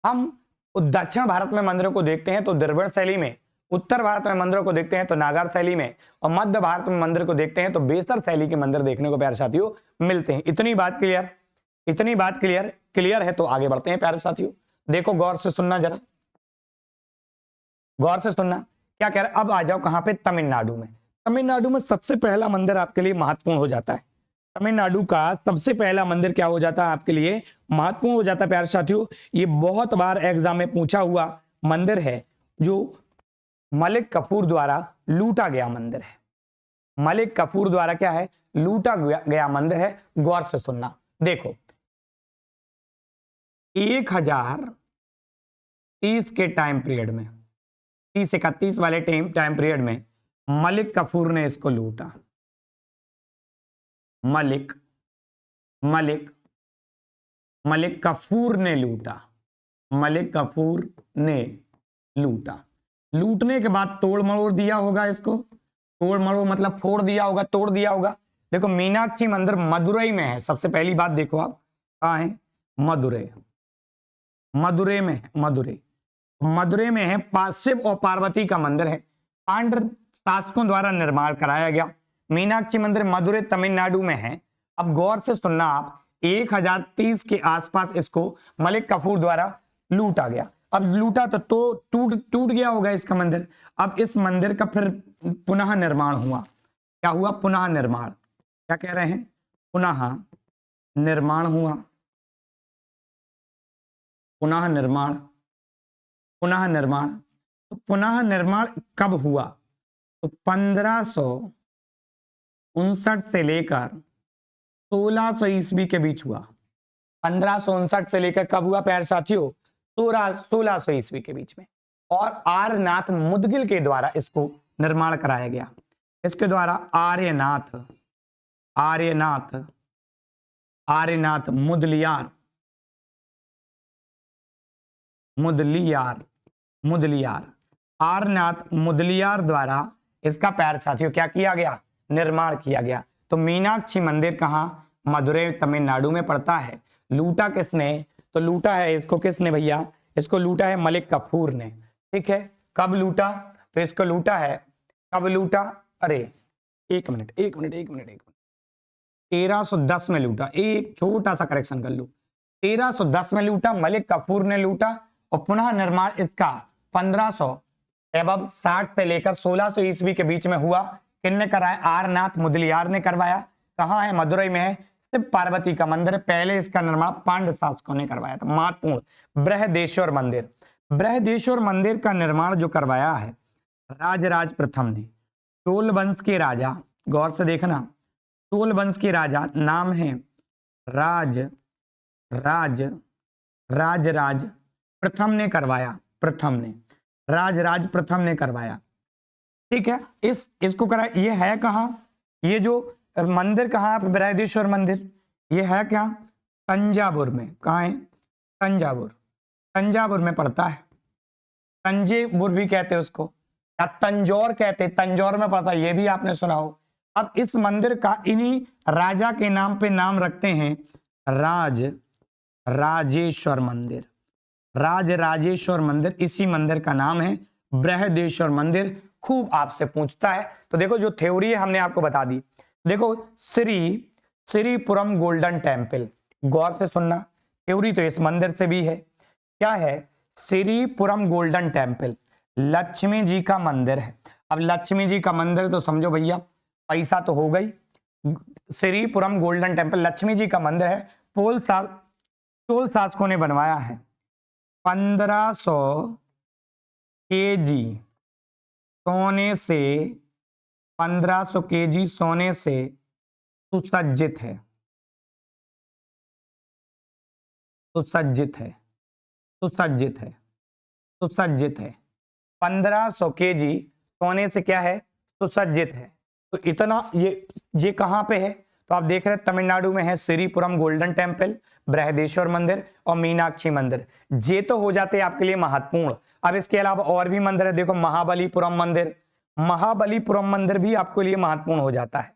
हम दक्षिण भारत में मंदिरों को देखते हैं तो द्रविड़ शैली में, उत्तर भारत में मंदिरों को देखते हैं तो नागर शैली में, और मध्य भारत में मंदिर को देखते हैं तो बेसर शैली के मंदिर देखने को प्यारे साथियों मिलते हैं। इतनी बात क्लियर, इतनी बात क्लियर है तो आगे बढ़ते हैं प्यारे साथियों। देखो गौर से सुनना, जरा गौर से सुनना क्या कह रहा है। अब आ जाओ कहां पे, तमिलनाडु में। तमिलनाडु में सबसे पहला मंदिर आपके लिए महत्वपूर्ण हो जाता है। तमिलनाडु का सबसे पहला मंदिर क्या हो जाता है आपके लिए, महत्वपूर्ण हो जाता है प्यारे साथियों। ये बहुत बार एग्जाम में पूछा हुआ मंदिर है, जो मलिक कफूर द्वारा लूटा गया मंदिर है। मलिक कफूर द्वारा क्या है, लूटा गया मंदिर है। गौर से सुनना, देखो 1030 के टाइम पीरियड में, 30-31 वाले टाइम पीरियड में मलिक कफूर ने इसको लूटा। मलिक कफूर ने लूटा। मलिक कफूर ने लूटा। लूटने के बाद तोड़ मरोड़ दिया होगा इसको। तोड़ मरोड़ मतलब फोड़ दिया होगा, तोड़ दिया होगा। देखो मीनाक्षी मंदिर मदुरई में है। सबसे पहली बात देखो आप, कहां है, मदुरई। मदुरई में है, मदुरई में है। शिव और पार्वती का मंदिर है, पांड्य शासकों द्वारा निर्माण कराया गया। मीनाक्षी मंदिर मदुरई तमिलनाडु में है। अब गौर से सुनना आप, 1030 के आसपास इसको मलिक कफूर द्वारा लूटा गया। अब लूटा तो टूट गया होगा इसका मंदिर। अब इस मंदिर का फिर पुनः निर्माण हुआ। क्या हुआ, पुनः निर्माण। क्या कह रहे हैं, पुनः निर्माण हुआ। पुनः निर्माण, पुनः निर्माण। तो पुनः निर्माण कब हुआ, तो 1559 से लेकर 1600 ईस्वी के बीच हुआ। 1559 से लेकर कब हुआ प्यारे साथियों, 1600 ईस्वी के बीच में। और आर्यनाथ मुदगिल के द्वारा इसको निर्माण कराया गया। इसके द्वारा आर्यनाथ मुदलियार आर्यनाथ मुदलियार द्वारा इसका प्यारे साथियों क्या किया गया, निर्माण किया गया। तो मीनाक्षी मंदिर कहां, मदुरई तमिलनाडु में पड़ता है। लूटा किसने, तो लूटा है इसको किसने भैया, इसको लूटा है मलिक कफूर ने। ठीक है, कब लूटा, तो इसको लूटा है, कब लूटा, अरे एक मिनट 1310 में लूटा। एक छोटा सा करेक्शन कर लो, 1310 में लूटा, मलिक कफूर ने लूटा। और पुनः निर्माण इसका 1560 से लेकर 1600 ईस्वी के बीच में हुआ। किसने कराया, आर्यनाथ मुदलियार ने करवाया। कहां है, मदुरई में है। शिव पार्वती का मंदिर, पहले इसका निर्माण पांड्य शासकों ने करवाया था। महत्वपूर्ण बृहदेश्वर मंदिर, बृहदेश्वर मंदिर का निर्माण जो करवाया है राजराज प्रथम ने, चोल वंश के राजा। गौर से देखना, चोल वंश के राजा, नाम है राजराज प्रथम ने करवाया। राजराज प्रथम ने करवाया। ठीक है, इसको करा, ये है कहां, ये जो मंदिर कहां है बृहदेश्वर मंदिर, ये है क्या, तंजावुर में। कहां है, तंजावुर में पड़ता है। तंजावुर भी कहते हैं उसको, या तंजौर कहते, तंजौर में पता, ये भी आपने सुना हो। अब इस मंदिर का इन्हीं राजा के नाम पे नाम रखते हैं राजेश्वर मंदिर। राजेश्वर मंदिर, इसी मंदिर का नाम है बृहदेश्वर मंदिर। खूब आपसे पूछता है, तो देखो जो थ्योरी है हमने आपको बता दी। देखो श्रीपुरम गोल्डन टेम्पल, गौर से सुनना, थ्योरी तो इस मंदिर से भी है। क्या है? श्रीपुरम गोल्डन टेम्पल, लक्ष्मी जी का मंदिर है। अब लक्ष्मी जी का मंदिर तो समझो भैया पैसा तो हो गई। श्रीपुरम गोल्डन टेम्पल लक्ष्मी जी का मंदिर है। चोल शासकों ने बनवाया है। 1500 केजी सोने से, 1500 केजी सोने से सुसज्जित है, सुसज्जित है, सुसज्जित है, सुसज्जित है। 1500 केजी सोने से क्या है? सुसज्जित है। तो इतना ये कहां पे है? तो आप देख रहे हैं तमिलनाडु में है श्रीपुरम गोल्डन टेम्पल, बृहदेश्वर मंदिर और मीनाक्षी मंदिर। ये तो हो जाते हैं आपके लिए महत्वपूर्ण। अब इसके अलावा और भी मंदिर है, देखो महाबलीपुरम मंदिर, महाबलीपुरम मंदिर भी आपके लिए महत्वपूर्ण हो जाता है।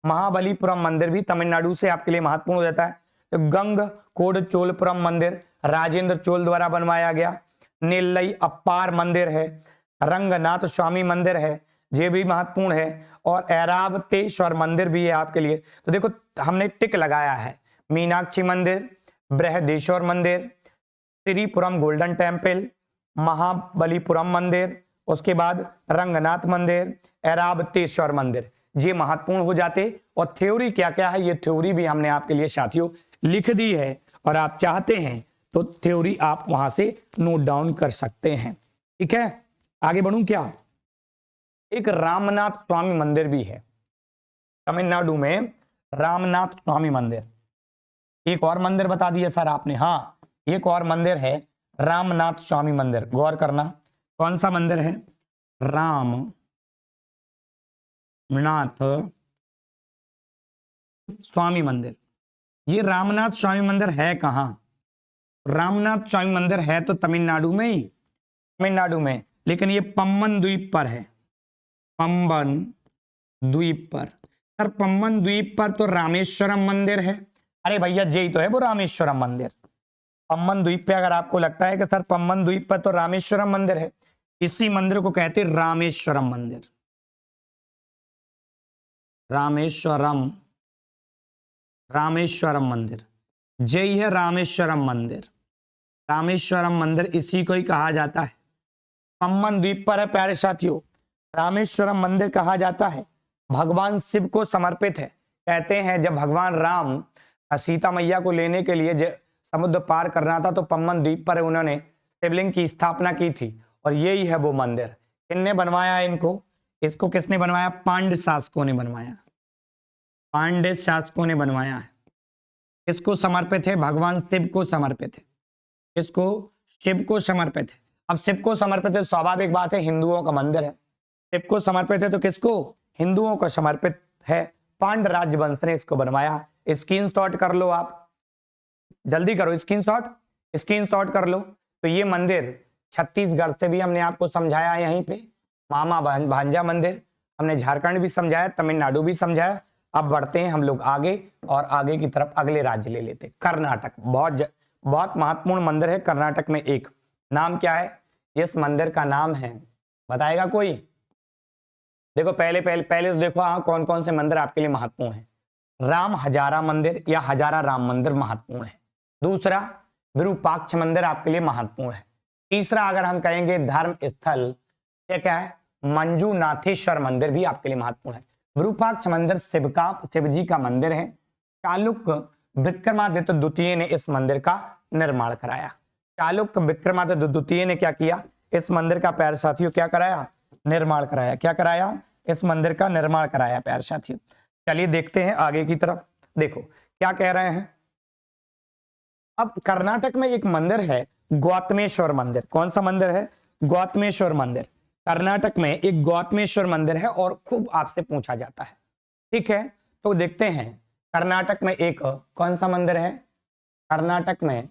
महाबलीपुरम मंदिर भी तमिलनाडु से आपके लिए महत्वपूर्ण हो जाता है। तो गंग कोड चोलपुरम मंदिर राजेंद्र चोल द्वारा बनवाया गया। नेल्लई अप्पार मंदिर है, रंगनाथ स्वामी मंदिर है, ये भी महत्वपूर्ण है। और ऐरावतेश्वर मंदिर भी है आपके लिए। तो देखो हमने टिक लगाया है, मीनाक्षी मंदिर, बृहदेश्वर मंदिर, श्रीपुरम गोल्डन टेम्पल, महाबलीपुरम मंदिर, उसके बाद रंगनाथ मंदिर, ऐरावतेश्वर मंदिर, ये महत्वपूर्ण हो जाते। और थ्योरी क्या क्या है, ये थ्योरी भी हमने आपके लिए साथियों लिख दी है, और आप चाहते हैं तो थ्योरी आप वहां से नोट डाउन कर सकते हैं। ठीक है, आगे बढ़ूं क्या? एक रामनाथ स्वामी मंदिर भी है तमिलनाडु में, रामनाथ स्वामी मंदिर। एक और मंदिर बता दिया सर आपने, हाँ एक और मंदिर है रामनाथ स्वामी मंदिर। गौर करना, कौन सा मंदिर है? रामनाथ स्वामी मंदिर। ये रामनाथ स्वामी मंदिर है कहां? रामनाथ स्वामी मंदिर है तो तमिलनाडु में ही, तमिलनाडु में, लेकिन ये पम्बन द्वीप पर है, पम्बन द्वीप पर। सर पम्बन द्वीप पर तो रामेश्वरम मंदिर है। अरे भैया यही तो है वो रामेश्वरम मंदिर। पम्बन द्वीप पे अगर आपको लगता है कि सर पम्बन द्वीप पर तो रामेश्वरम मंदिर है, इसी मंदिर को कहते हैं रामेश्वरम मंदिर। रामेश्वरम, रामेश्वरम मंदिर, यही है रामेश्वरम मंदिर। रामेश्वरम मंदिर इसी को ही कहा जाता है। पम्बन द्वीप पर है प्यारे साथियों। रामेश्वरम मंदिर कहा जाता है, भगवान शिव को समर्पित है। कहते हैं जब भगवान राम सीता मैया को लेने के लिए समुद्र पार करना था तो पम्बन द्वीप पर उन्होंने शिवलिंग की स्थापना की थी, और यही है वो मंदिर। किसने बनवाया इनको? इसको किसने बनवाया? पांड्य शासकों ने बनवाया, पांड्य शासकों ने बनवाया है। किसको समर्पित है? भगवान शिव को समर्पित है। किसको? शिव को समर्पित है। अब शिव को समर्पित है, स्वाभाविक बात है हिंदुओं का मंदिर है। शिव को समर्पित है तो किसको? हिंदुओं को समर्पित है। पांड्य राजवंश ने इसको बनवाया। स्क्रीनशॉट कर लो, आप जल्दी करो, स्क्रीनशॉट कर लो। तो ये मंदिर छत्तीसगढ़ से भी हमने आपको समझाया है, यहीं पे मामा भांजा मंदिर हमने झारखंड भी समझाया, तमिलनाडु भी समझाया। अब बढ़ते हैं हम लोग आगे, और आगे की तरफ अगले राज्य ले लेते हैं। कर्नाटक, बहुत महत्वपूर्ण मंदिर है कर्नाटक में। एक नाम क्या है इस मंदिर का? नाम है, बताएगा कोई? देखो पहले तो देखो हाँ कौन कौन से मंदिर आपके लिए महत्वपूर्ण है। राम हजारा मंदिर या हजारा राम मंदिर महत्वपूर्ण है। दूसरा विरूपाक्ष मंदिर आपके लिए महत्वपूर्ण है। तीसरा अगर हम कहेंगे धर्म स्थल, क्या है? मंजूनाथेश्वर मंदिर भी आपके लिए महत्वपूर्ण है। विरूपाक्ष मंदिर शिव जी का मंदिर है। चालुक्य विक्रमादित्य द्वितीय ने इस मंदिर का निर्माण कराया। चालुक्य विक्रमादित्य द्वितीय ने क्या किया? इस मंदिर का प्यारे साथियों क्या कराया? निर्माण कराया। क्या कराया? इस मंदिर का निर्माण कराया प्यारे साथियों। चलिए देखते हैं आगे की तरफ। देखो क्या कह रहे हैं। अब कर्नाटक में एक मंदिर है गौतमेश्वर मंदिर। कौन सा मंदिर है? गौतमेश्वर मंदिर। कर्नाटक में एक गौतमेश्वर मंदिर है और खूब आपसे पूछा जाता है। ठीक है, तो देखते हैं कर्नाटक में एक कौन सा मंदिर है? कर्नाटक में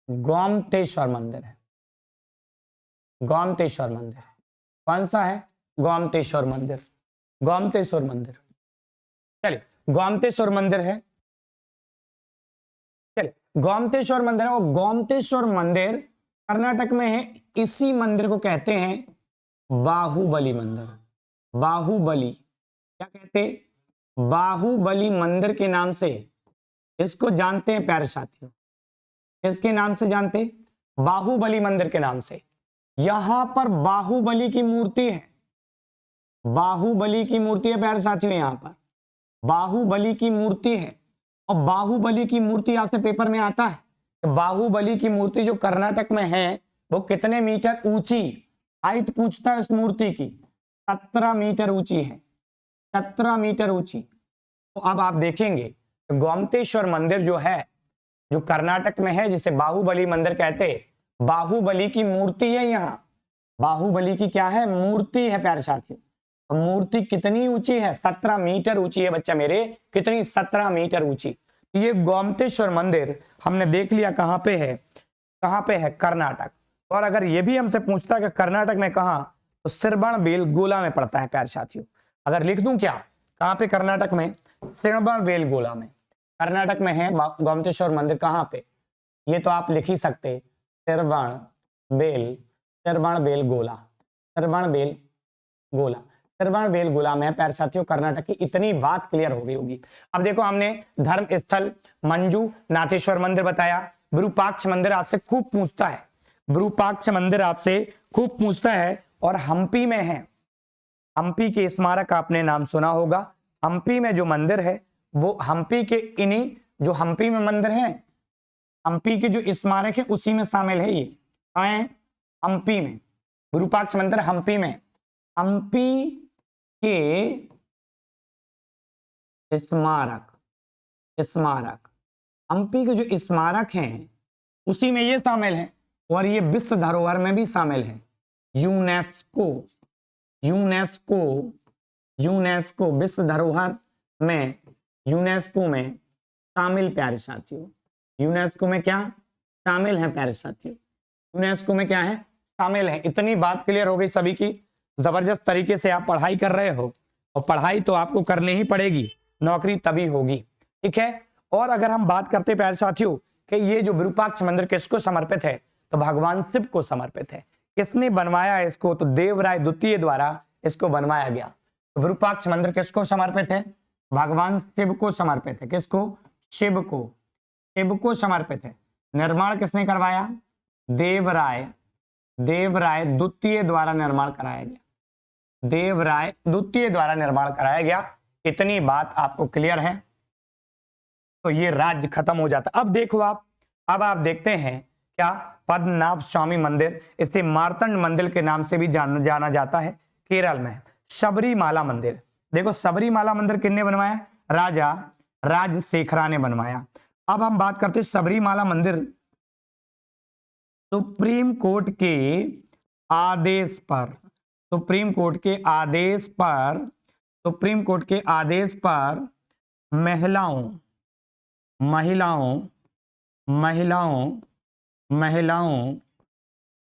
गोमतेश्वर मंदिर है। गोमतेश्वर मंदिर। कौन सा है? गोमतेश्वर मंदिर। गोमतेश्वर मंदिर, चलिए गोमतेश्वर मंदिर है। चलिए गोमतेश्वर मंदिर है, और गोमतेश्वर मंदिर कर्नाटक में है। इसी मंदिर को कहते हैं बाहुबली मंदिर। बाहुबली, क्या कहते? बाहुबली मंदिर के नाम से इसको जानते हैं प्यारे साथियों। किसके नाम से जानते? बाहुबली मंदिर के नाम से। यहां पर बाहुबली की मूर्ति है। बाहुबली की मूर्ति है प्यारे साथियों, यहां पर बाहुबली की मूर्ति है। और बाहुबली की मूर्ति आपसे पेपर में आता है कि बाहुबली की मूर्ति जो कर्नाटक में है वो कितने मीटर ऊंची, हाइट पूछता है उस मूर्ति की, 17 मीटर ऊंची है। 17 मीटर ऊंची। तो अब आप देखेंगे गोमतेश्वर मंदिर जो है, जो कर्नाटक में है, जिसे बाहुबली मंदिर कहते हैं, बाहुबली की मूर्ति है यहाँ। बाहुबली की क्या है? मूर्ति है प्यारे साथियों। मूर्ति कितनी ऊंची है? 17 मीटर ऊंची है बच्चा मेरे। कितनी? 17 मीटर ऊंची। ये गोमतेश्वर मंदिर हमने देख लिया कहां पे है। कहां पे है? कर्नाटक। और अगर ये भी हमसे पूछता है कि कर्नाटक में कहां, तो श्रवणबेलगोला में पड़ता है प्यारे साथियों। अगर लिख दूं क्या, कहां पे? कर्नाटक में श्रवणबेलगोला में। कर्नाटक में है गोमतेश्वर मंदिर। कहां पे? ये तो आप लिख ही सकते, श्रवणबेलगोला। श्रवणबेलगोला, श्रवणबेलगोला में है प्यारे साथियों, कर्नाटक की। इतनी बात क्लियर हो गई होगी। अब देखो, हमने धर्म स्थल मंजू नाथेश्वर मंदिर बताया। विरूपाक्ष मंदिर आपसे खूब पूछता है। विरूपाक्ष मंदिर आपसे खूब पूछता है, और हम्पी में है। हम्पी के स्मारक आपने नाम सुना होगा। हम्पी में जो मंदिर है वो हम्पी के, इन्हीं जो हम्पी में मंदिर है, हम्पी के जो स्मारक है उसी में शामिल है। ये आए हम्पी में, विरूपाक्ष मंदिर हम्पी में। हम्पी के स्मारक, हम्पी के जो स्मारक हैं उसी में ये शामिल है, और ये विश्व धरोहर में भी शामिल है। यूनेस्को विश्व धरोहर में, यूनेस्को में शामिल प्यारे साथियों। यूनेस्को में क्या शामिल है प्यारे साथियों? यूनेस्को में क्या है? शामिल है। इतनी बात क्लियर हो गई सभी की। जबरदस्त तरीके से आप पढ़ाई कर रहे हो, और पढ़ाई तो आपको करनी ही पड़ेगी, नौकरी तभी होगी। ठीक है। और अगर हम बात करते प्यारे साथियों कि ये जो विरूपाक्ष मंदिर किसको समर्पित है, तो भगवान शिव को समर्पित है। किसने बनवाया इसको? तो देवराय द्वितीय द्वारा इसको बनवाया गया। तो विरूपाक्ष मंदिर किसको समर्पित है? भगवान शिव को समर्पित है। किसको? शिव को समर्पित है। निर्माण किसने करवाया? देवराय द्वितीय द्वारा निर्माण कराया गया। देवराय द्वितीय द्वारा निर्माण कराया गया। इतनी बात आपको क्लियर है, तो ये राज्य खत्म हो जाता। अब देखो अब आप देखते हैं क्या, पद्मनाभ स्वामी मंदिर, इसे मार्तंड मंदिर के नाम से भी जाना जाता है, केरल में। सबरीमाला मंदिर, देखो सबरीमाला मंदिर किसने बनवाया? राजा राजशेखरा ने बनवाया। अब हम बात करते हैं सबरीमाला मंदिर सुप्रीम कोर्ट के आदेश पर, सुप्रीम कोर्ट के आदेश पर महिलाओं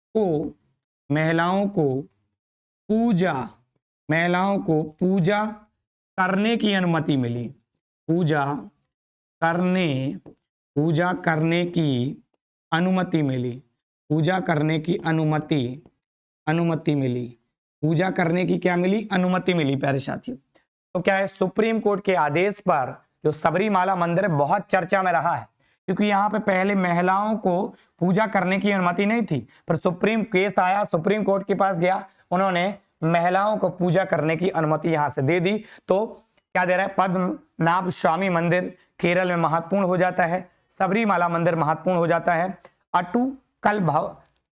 को करने की अनुमति मिली। पूजा करने की अनुमति मिली। पूजा करने की अनुमति मिली। पूजा करने की क्या मिली? अनुमति मिली प्यारे साथियों। तो क्या है, सुप्रीम कोर्ट के आदेश पर जो सबरीमाला मंदिर बहुत चर्चा में रहा है, क्योंकि यहाँ पे पहले महिलाओं को पूजा करने की अनुमति नहीं थी, पर सुप्रीम केस आया, सुप्रीम कोर्ट के पास गया, उन्होंने महिलाओं को पूजा करने की अनुमति यहाँ से दे दी। तो क्या दे रहा है? पद्मनाभ स्वामी मंदिर केरल में महत्वपूर्ण हो जाता है, सबरीमाला मंदिर महत्वपूर्ण हो जाता है, अटुकल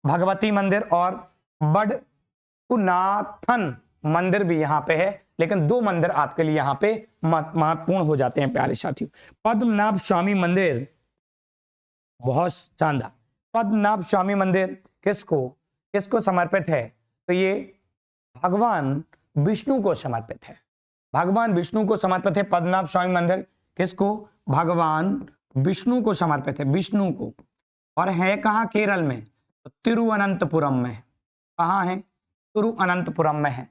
भगवती मंदिर और बडकुनाथन मंदिर भी यहाँ पे है। लेकिन दो मंदिर आपके लिए यहाँ पे महत्वपूर्ण हो जाते हैं प्यारे साथियों। पद्मनाभ स्वामी मंदिर बहुत शानदार। पद्मनाभ स्वामी मंदिर किसको समर्पित है? तो ये भगवान विष्णु को समर्पित है। भगवान विष्णु को समर्पित है पद्मनाभ स्वामी मंदिर। किसको? भगवान विष्णु को समर्पित है, विष्णु को। और है कहाँ? केरल में, तो तिरुवनंतपुरम में। कहाँ है? तिरुअनंतपुरम में है।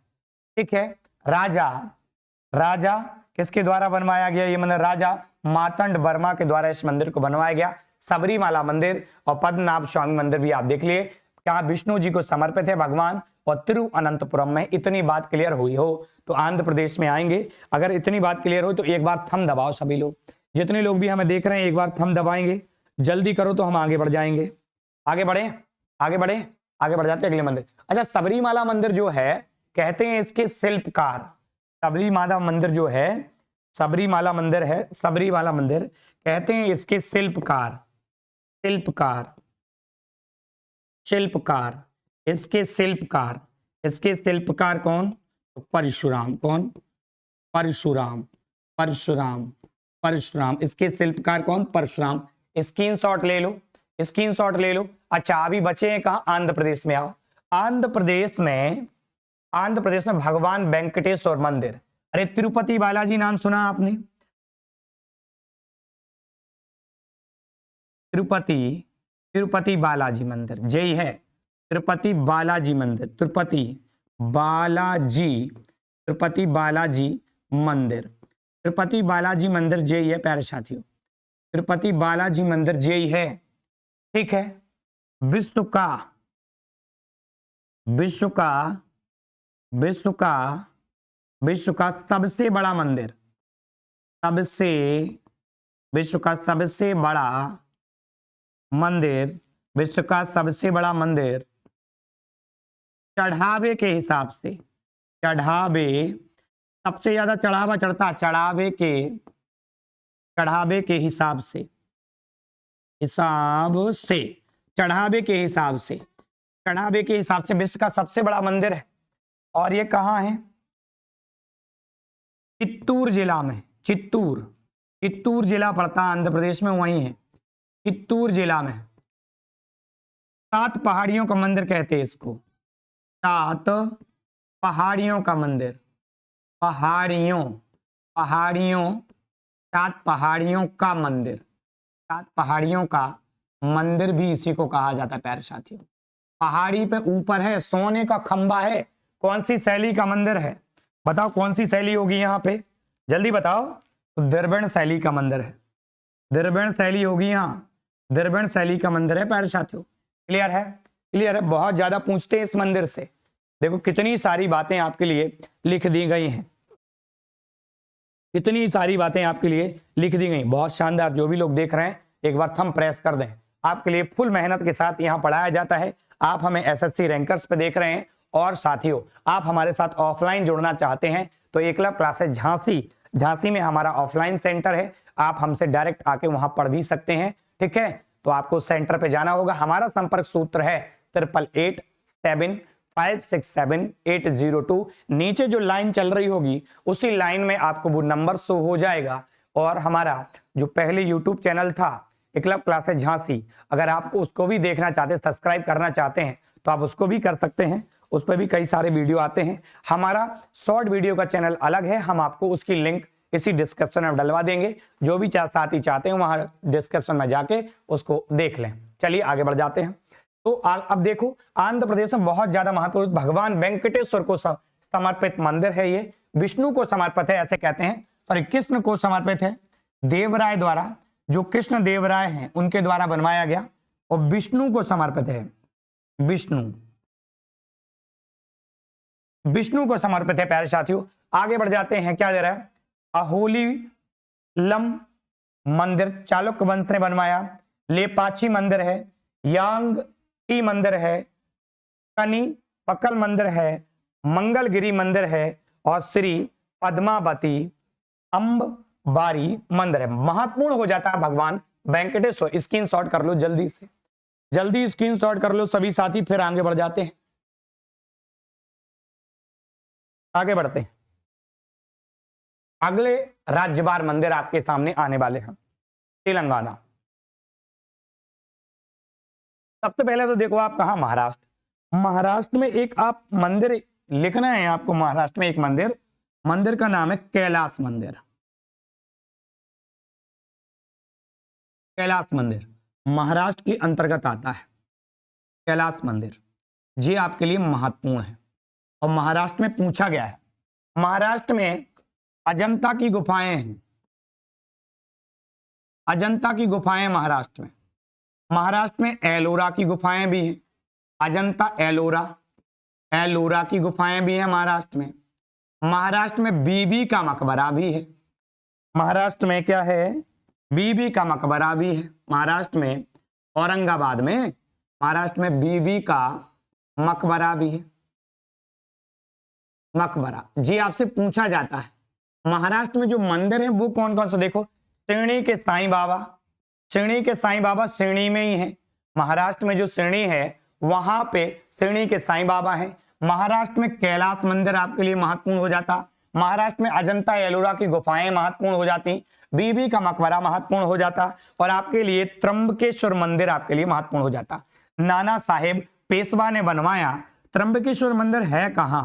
ठीक है। राजा किसके द्वारा बनवाया गया ये मंदिर? राजा मार्तंड वर्मा के द्वारा इस मंदिर को बनवाया गया। सबरीमाला मंदिर और पद्मनाभ स्वामी मंदिर भी आप देख लिए, क्या विष्णु जी को समर्पित है भगवान, और तिरुअनंतपुरम में। इतनी बात क्लियर हुई हो तो आंध्र प्रदेश में आएंगे। अगर इतनी बात क्लियर हो तो एक बार थंब दबाओ सभी लोग, जितने लोग भी हमें देख रहे हैं एक बार थंब दबाएंगे, जल्दी करो तो हम आगे बढ़ जाएंगे। आगे बढ़े, आगे बढ़े, आगे बढ़ जाते हैं अगले मंदिर। अच्छा, सबरीमाला मंदिर जो है कहते हैं इसके शिल्पकार, सबरीमाला मंदिर जो है, सबरीमाला मंदिर है, सबरीमाला मंदिर कहते हैं इसके शिल्पकार, शिल्पकार, शिल्पकार, इसके शिल्पकार, इसके शिल्पकार कौन? तो परशुराम। कौन? परशुराम, परशुराम, परशुराम। इसके शिल्पकार कौन? परशुराम। स्क्रीनशॉट ले लो, स्क्रीनशॉट ले लो। अच्छा, अभी बचे हैं कहां? आंध्र प्रदेश में आओ। आंध्र प्रदेश में, आंध्र प्रदेश में भगवान वेंकटेश्वर मंदिर। अरे तिरुपति बालाजी नाम सुना आपने? तिरुपति, तिरुपति बालाजी मंदिर जय है। तिरुपति बालाजी मंदिर, तिरुपति बालाजी, तिरुपति बालाजी मंदिर, तिरुपति बालाजी मंदिर जय है प्यारे साथियों, तिरुपति बालाजी मंदिर जय है। ठीक है। विश्व का, विश्व का, विश्व का, विश्व का सबसे बड़ा मंदिर, सबसे, विश्व का सबसे बड़ा मंदिर, विश्व का सबसे बड़ा मंदिर चढ़ावे के हिसाब से, चढ़ावे, सबसे ज्यादा चढ़ावा चढ़ता, चढ़ावे के, चढ़ावे के हिसाब से, हिसाब से, चढ़ावे के हिसाब से, चढ़ावे के हिसाब से विश्व का सबसे बड़ा मंदिर है। और ये कहां है? चित्तूर जिला में, चित्तूर, चित्तूर जिला पड़ता है आंध्र प्रदेश में, वहीं है चित्तूर जिला में। 7 पहाड़ियों का मंदिर कहते हैं इसको, 7 पहाड़ियों का मंदिर, पहाड़ियों, पहाड़ियों, 7 पहाड़ियों का मंदिर, 7 पहाड़ियों का मंदिर भी इसी को कहा जाता है प्यारे साथियों। पहाड़ी पे ऊपर है, सोने का खंबा है। कौन सी शैली का मंदिर है? बताओ कौन सी शैली होगी यहाँ पे, जल्दी बताओ। तो द्रविड़ शैली का मंदिर है, द्रविड़ शैली होगी यहाँ, द्रविड़ शैली का मंदिर है प्यारे साथियों। क्लियर है? क्लियर है? बहुत ज्यादा पूछते हैं इस मंदिर से। देखो कितनी सारी बातें आपके लिए लिख दी गई हैं, कितनी सारी बातें आपके लिए लिख दी गई। बहुत शानदार। जो भी लोग देख रहे हैं एक बार थंब प्रेस कर दें। आपके लिए फुल मेहनत के साथ यहाँ पढ़ाया जाता है। आप हमें एसएससी रैंकर्स पे देख रहे हैं, और साथियों आप हमारे साथ ऑफलाइन जुड़ना चाहते हैं तो एकलव्य क्लासेस झांसी, झांसी में हमारा ऑफलाइन सेंटर है। आप हमसे डायरेक्ट आके वहां पढ़ भी सकते हैं। ठीक है, तो आपको सेंटर पे जाना होगा। हमारा संपर्क सूत्र है 8887567802। नीचे जो लाइन चल रही होगी उसी लाइन में आपको वो नंबर शो हो जाएगा। और हमारा जो पहले यूट्यूब चैनल था एकलव्य क्लासेस झांसी, अगर आप उसको भी देखना चाहते हैं, सब्सक्राइब करना चाहते हैं तो आप उसको भी कर सकते हैं। उस पर भी कई सारे वीडियो आते हैं। हमारा शॉर्ट वीडियो का चैनल अलग है, हम आपको उसकी लिंक इसी डिस्क्रिप्शन में डलवा देंगे। जो भी साथी चाहते हैं वहां डिस्क्रिप्शन में जाके उसको देख लें। चलिए आगे बढ़ जाते हैं। तो अब देखो, आंध्र प्रदेश में बहुत ज्यादा महापुरुष भगवान वेंकटेश्वर को समर्पित मंदिर है। ये विष्णु को समर्पित है, ऐसे कहते हैं, सॉरी कृष्ण को समर्पित है। देवराय द्वारा, जो कृष्ण देवराय हैं उनके द्वारा बनवाया गया, और विष्णु को समर्पित है, विष्णु, विष्णु को समर्पित है प्यारे साथियों। आगे बढ़ जाते हैं। क्या दे रहा है? अहोलीलम मंदिर चालुक्य वंश ने बनवाया। लेपाची मंदिर है, यांगटी मंदिर है, कनी पकल मंदिर है, मंगलगिरी मंदिर है, और श्री पद्मावती अंबबारी मंदिर है। महत्वपूर्ण हो जाता है भगवान वेंकटेश्वर। स्क्रीनशॉट कर लो जल्दी से, जल्दी स्क्रीनशॉट कर लो सभी साथी, फिर आगे बढ़ जाते हैं। आगे बढ़ते हैं। अगले राज्यवार मंदिर आपके सामने आने वाले हैं, तेलंगाना। सबसे पहले तो देखो आप कहां? महाराष्ट्र। महाराष्ट्र में एक आप मंदिर लिखना है आपको। महाराष्ट्र में एक मंदिर, मंदिर का नाम है कैलाश मंदिर। कैलाश मंदिर महाराष्ट्र के अंतर्गत आता है, कैलाश मंदिर। ये आपके लिए महत्वपूर्ण है और महाराष्ट्र में पूछा गया है। महाराष्ट्र में अजंता की गुफाएं हैं, अजंता की गुफाएं महाराष्ट्र में। महाराष्ट्र में एलोरा की गुफाएं भी हैं, अजंता एलोरा, एलोरा की गुफाएं भी हैं महाराष्ट्र में। महाराष्ट्र में बीबी का मकबरा भी है। महाराष्ट्र में क्या है? बीबी का मकबरा भी है। महाराष्ट्र में औरंगाबाद में, महाराष्ट्र में बीबी का मकबरा भी है। मकबरा जी आपसे पूछा जाता है महाराष्ट्र में जो मंदिर है वो कौन कौन से। देखो सिरणी के साईं बाबा, सिरणी के साईं बाबा सिरणी में ही है। महाराष्ट्र में जो सिरणी है वहां पे सिरणी के साईं बाबा है। महाराष्ट्र में कैलाश मंदिर आपके लिए महत्वपूर्ण हो जाता। महाराष्ट्र में अजंता एलोरा की गुफाएं महत्वपूर्ण हो जाती। बीबी का मकबरा महत्वपूर्ण हो जाता और आपके लिए त्र्यंबकेश्वर मंदिर आपके लिए महत्वपूर्ण हो जाता। नाना साहेब पेशवा ने बनवाया। त्र्यंबकेश्वर मंदिर है कहां?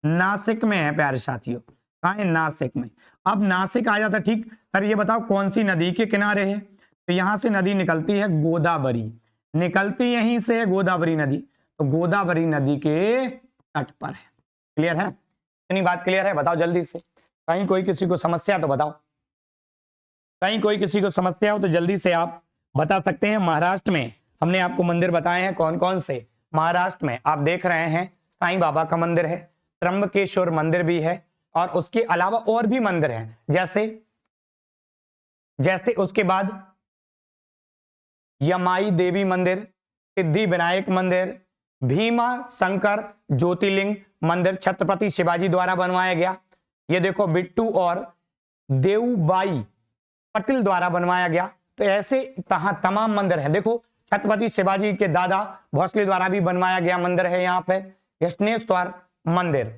नासिक में है प्यारे साथियों। कहां है? नासिक में। अब नासिक आ जाता, ठीक सर ये बताओ कौन सी नदी के किनारे है? तो यहां से नदी निकलती है गोदावरी, निकलती यहीं से है गोदावरी नदी, तो गोदावरी नदी के तट पर है। क्लियर है? इतनी बात क्लियर है? बताओ जल्दी से। कहीं कोई किसी को समस्या तो बताओ, कहीं कोई किसी को समस्या हो तो जल्दी से आप बता सकते हैं। महाराष्ट्र में हमने आपको मंदिर बताए हैं कौन कौन से। महाराष्ट्र में आप देख रहे हैं साईं बाबा का मंदिर है, त्र्यंबकेश्वर मंदिर भी है और उसके अलावा और भी मंदिर हैं, जैसे उसके बाद यमाई देवी मंदिर, सिद्धि विनायक मंदिर, भीमा शंकर ज्योतिर्लिंग मंदिर छत्रपति शिवाजी द्वारा बनवाया गया। ये देखो बिट्टू और देवबाई पटेल द्वारा बनवाया गया। तो ऐसे तमाम मंदिर हैं। देखो छत्रपति शिवाजी के दादा भोसले द्वारा भी बनवाया गया मंदिर है। यहाँ पे यष्णेश्वर मंदिर,